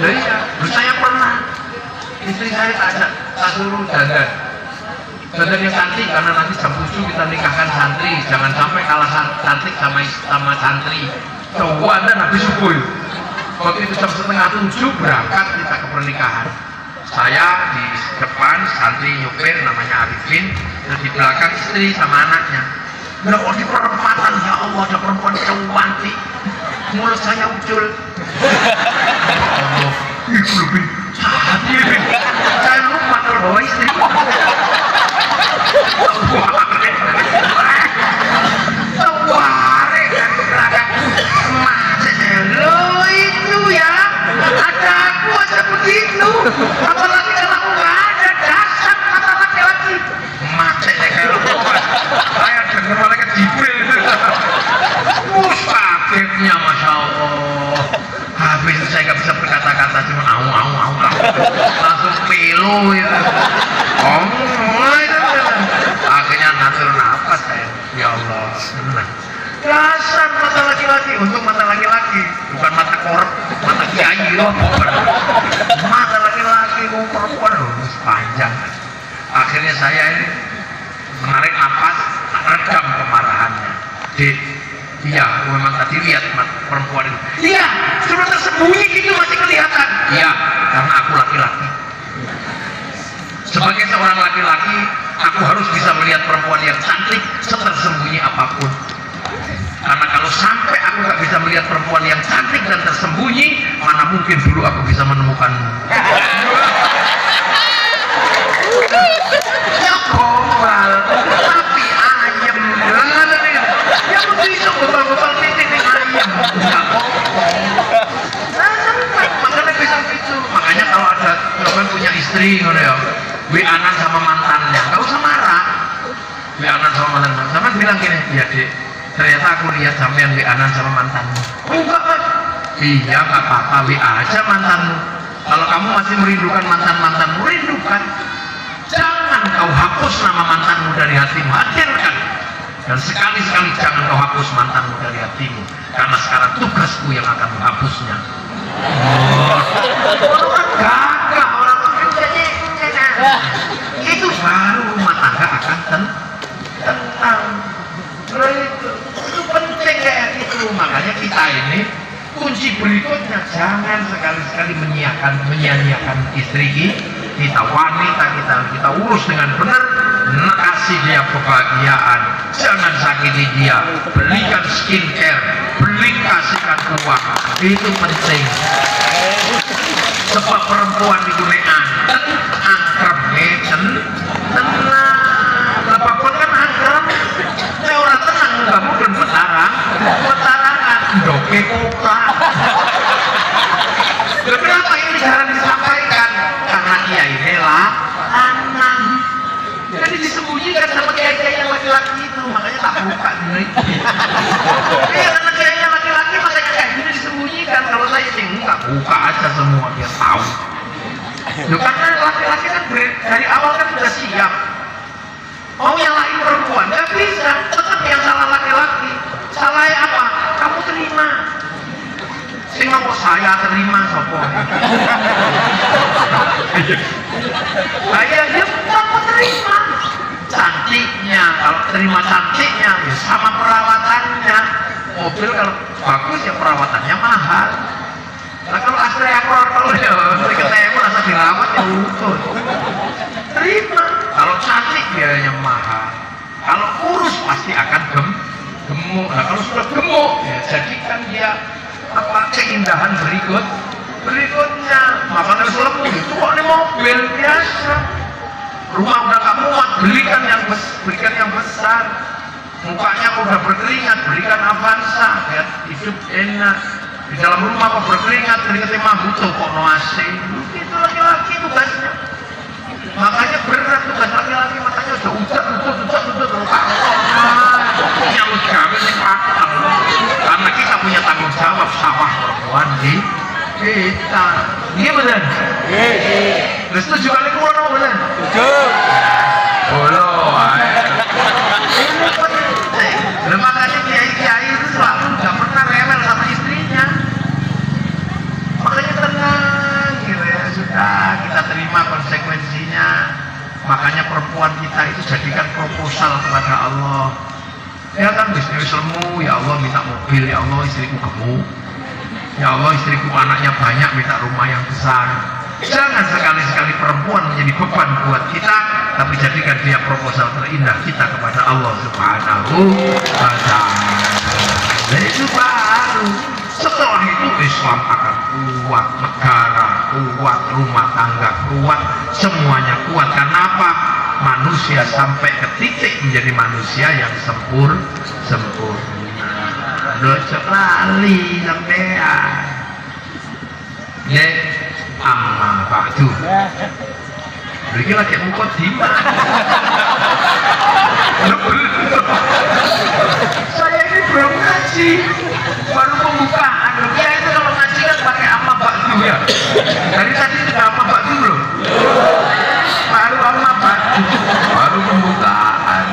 jadi ya saya pernah istri saya tak suruh dandan yang cantik karena nanti jam 7 kita nikahkan santri jangan sampai kalah cantik sama santri coba dan habis subuh waktu itu jam setengah 7 berangkat kita ke pernikahan saya di depan santri nyupir namanya Arifin dan di belakang istri sama anaknya nah oh di perempatan ya Allah ada perempuan cantik mulut saya ucul Allah itu lebih cantik saya lupa terbawa istri Tawarek kan belakang lo itu ya ada aku aja begitu apalagi kalau aku nggak ada dasar kata laki-laki macet ya kalau saya dengar malaikat Jibril kagetnya Masya Allah habis itu saya nggak bisa berkata-kata cuma au langsung pilu itu akhirnya ngatur nafas saya ya Allah senang dasar mata laki-laki untuk mata laki-laki bukan mata korep mata kiai loh mata laki-laki mau perempuan loh panjang akhirnya saya ini menarik nafas redam kemarahannya dek iya memang tadi lihat perempuan itu iya sudah tersembunyi gitu masih kelihatan iya karena aku laki-laki sebagai seorang laki-laki aku harus bisa melihat perempuan yang cantik setersembunyi apapun karena kalau sampai aku gak bisa melihat perempuan yang cantik dan tersembunyi mana mungkin dulu aku bisa menemukanmu ya gombal tapi ayam yang bisa gombal-gombal titik ayam gak makanya bisa gitu makanya kalau ada teman punya istri ya WA-an sama mantannya, gak usah marah WA-an sama mantannya, sama bilang gini ya dek, ternyata aku lihat sampean WA-an sama mantanmu enggak mas iya gak apa-apa WA aja mantanmu kalau kamu masih merindukan mantan-mantanmu rindukan jangan kau hapus nama mantanmu dari hatimu hadirkan dan sekali-sekali jangan kau hapus mantanmu dari hatimu karena sekarang tugasku yang akan menghapusnya orang gagah orang itu baru rumah tangga akan tenang itu penting kayak gitu makanya kita ini kunci berikutnya jangan sekali-sekali menyia-nyiakan istri kita wanita kita urus dengan benar kasih dia kebahagiaan jangan sakiti dia belikan skincare kasihkan uang itu penting sebab perempuan itu angkrem tenang apapun kan angkrem orang tenang nggak mungkin petarangan doke kota kenapa ini jarang disampaikan karena dia inilah anak jadi disembunyikan sama kiai-kiai yang laki-laki itu makanya tak buka gini iya karena kiainya laki-laki makanya kayak gini disembunyikan kalau saya sih enggak buka aja semua dia tahu dari awal kan sudah siap. Mau nyalain perempuan, nggak bisa. Tetap yang salah laki-laki. Salahnya apa? Kamu terima. Sing ngomong saya terima sopo. Saya dia kamu terima. Cantiknya, kalau terima cantiknya, ya sama perawatannya. Mobil kalau bagus ya perawatannya mahal. Nah kalau asli akor ya ketemu rasa dirawat ya utuh. Terima. Kalau cantik biayanya mahal. Kalau kurus pasti akan gemuk. Nah kalau sudah gemuk ya jadikan dia apa keindahan berikutnya. Makanya selemu itu kok ini mobil biasa. Rumah udah gak muat, belikan yang besar. Mukanya udah berkeringat, belikan Avanza, biar hidup enak. Di dalam rumah kok berkeringat, keringatnya butuh kok no AC. Itu laki-laki tugasnya. Makanya berat tugas laki-laki, makanya udah udah pokoknya lu gawe ning pakam. Karena kita punya tanggung jawab sawah perempuan di kita. Iya benar? Iya. Terus setuju kali kulo benar? Setuju. Bolo ae. Ini penting. Lah makanya kiai-kiai itu selalu nggak pernah rewel sama istrinya. Makanya tenang gitu ya, sudah kita terima konsekuensinya. Makanya perempuan kita itu jadikan proposal kepada Allah. Ya kan istri lemu, ya Allah minta mobil, ya Allah istriku gemuk, ya Allah istriku anaknya banyak, minta rumah yang besar. Jangan sekali-sekali perempuan menjadi beban buat kita, tapi jadikan dia proposal terindah kita kepada Allah Subhanahu wa ta'ala. Dan itu baru. Setelah itu Islam akan kuat, negara kuat, rumah tangga kuat, semuanya kuat. Karena apa? Manusia sampai ke titik menjadi manusia yang sempurna. Dosa lali sampean. Ya, amma ba'du. Beri lagi mukadimah. Saya ini belum ngaji, baru pembukaan. Ya itu kalau ngaji kan pakai amma ba'du ya. Dari tadi sudah amma ba'du belum? Baru amma ba'du, baru pembukaan.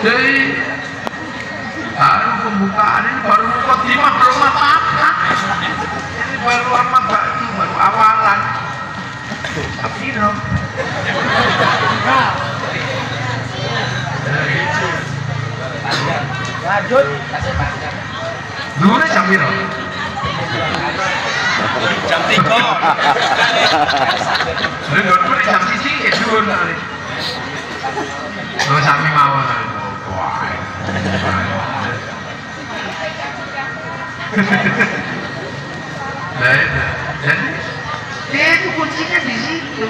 Jadi baru pembukaan ini baru mukadimah belum apa-apa. Ini baru amma ba'du, baru awalan. Tapi dong. Lanjut. Dulu jam piro? Jam 3. Dulu jam 1 ya dulu kali. Lo sami mawon. Wah. Jadi itu kuncinya di situ.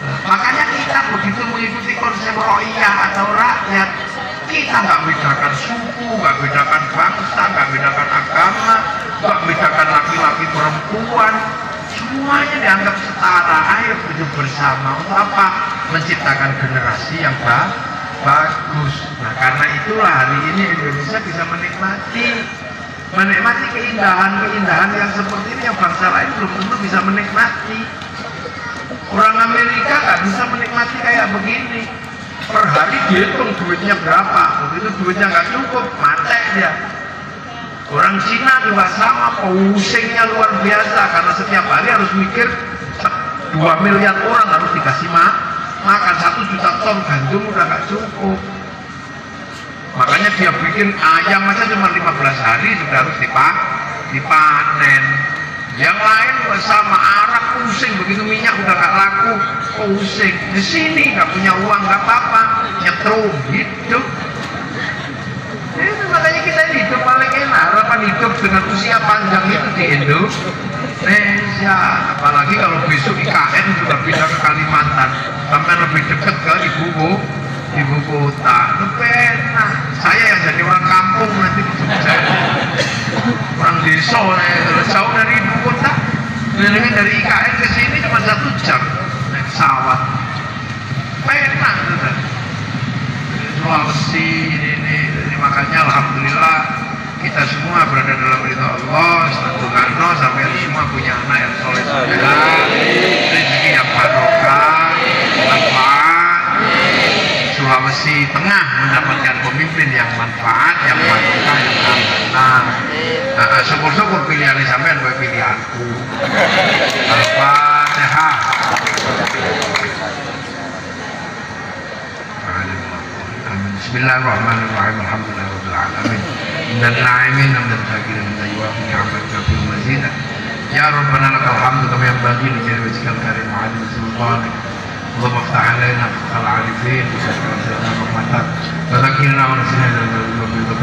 Makanya kita begitu mengikuti konsep ro'iyah atau rakyat, kita nggak bedakan suku, nggak bedakan bangsa, nggak bedakan agama, nggak bedakan laki-laki perempuan, semuanya dianggap setara. Ayo hidup bersama untuk apa? Menciptakan generasi yang bagus. Nah karena itulah hari ini Indonesia bisa menikmati keindahan yang seperti ini yang bangsa lain belum tentu bisa menikmati. Orang Amerika nggak bisa menikmati kayak begini. Per hari dihitung duitnya berapa, begitu duitnya nggak cukup, mati dia. Orang Cina juga sama, pusingnya luar biasa karena setiap hari harus mikir 2 miliar orang harus dikasih makan, 1 juta ton gandum udah nggak cukup. Makanya dia bikin ayam aja cuma 15 hari sudah harus dipanen. Yang lain sama arak pusing, begitu minyak udah gak laku pusing. Di sini gak punya uang gak apa-apa, nyetrum hidup. Itu makanya kita hidup paling enak, harapan hidup dengan usia panjang itu di Indonesia. Apalagi kalau besok IKN sudah pindah ke Kalimantan, sampai lebih dekat ke ibu kota. Lebih enak. Saya yang jadi orang kampung nanti di Jogja, orang desa, jauh dari ibu kota. Kelilingan dari IKN ke sini cuma 1 jam naik pesawat. Enak sudah. Sulawesi ini. Makanya alhamdulillah kita semua berada dalam ridha Allah. Bung Karno sampai semua punya anak yang soleh, rezeki yang barokah. syukur-syukur pilihan sampean kowe pilihanku. Al-Fatihah. Bismillahirrahmanirrahim. Alhamdulillahirabbil alamin. Innal na'imin hamdan syakiran wa yuwafi ni'amaka fil mazidah. Ya Rabbana lakal hamdu kama yanbaghi li jalali wajhikal karim wa 'azimi sultanik. Allahumma iftah 'alaina fathal 'arifin bi sirrina rahmatak. Wa zakkirna wa nasina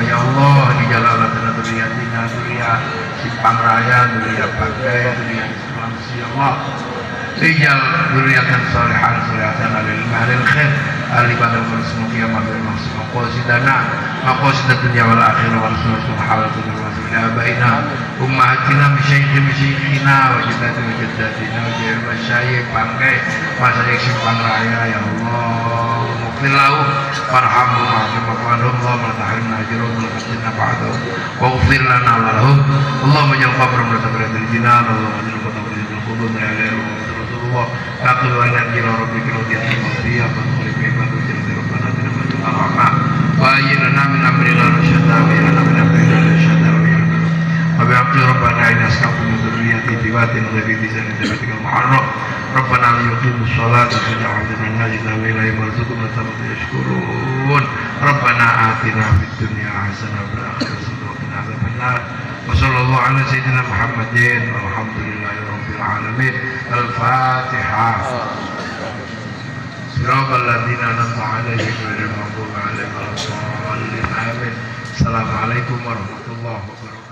ya Allah di jalalatina dzurriyyatina dzurriyyah simpang raya dzurriyyah bagai dzurriyyah Islam ya Allah. Ijal dzurriyyatan shalihatan shalihatan lil mahalil khair alibadal marsum qiyamah bil maksum qasidana maqasid dunya wal akhirah wa rasulullah halatul rasul abaina ummahatina misyayikhina wa jaddatina wa jayyid masyayikh bangkai masyayikh simpang raya ya Allah muqtillahu farhamhu ma'afim Allah matahrimna ajrahum wa qatina ba'dahu wa ghfir lana wa lahum Allahumma jal qabram la tabratil jinan Allahumma jal qabram la qubur la ilaha illa Allah taqul wa la ilaha rabbika wa ta'ala mawdiya wa ibadu jalla rabbana bil rahmah wa ayyana min amrina rasyada wa ayyana min amrina rasyada wa ayyana wa bi'abdi rabbana inna asqatu min dhurriyyati biwatin ghairi bizan tabatikal muharram rabbana la yuqimus salata faj'alna min najina wa ilayhi marzuqna tabat yashkurun rabbana atina fid dunya hasanah wa fil akhirati hasanah wa qina adzabannar wa sallallahu ala sayyidina Muhammadin walhamdulillahi rabbil alamin. Al-Fatihah. Siratal ladzina an'amta 'alaihim ghairil maghdubi 'alaihim waladdallin. Amin. Assalamualaikum warahmatullahi wabarakatuh.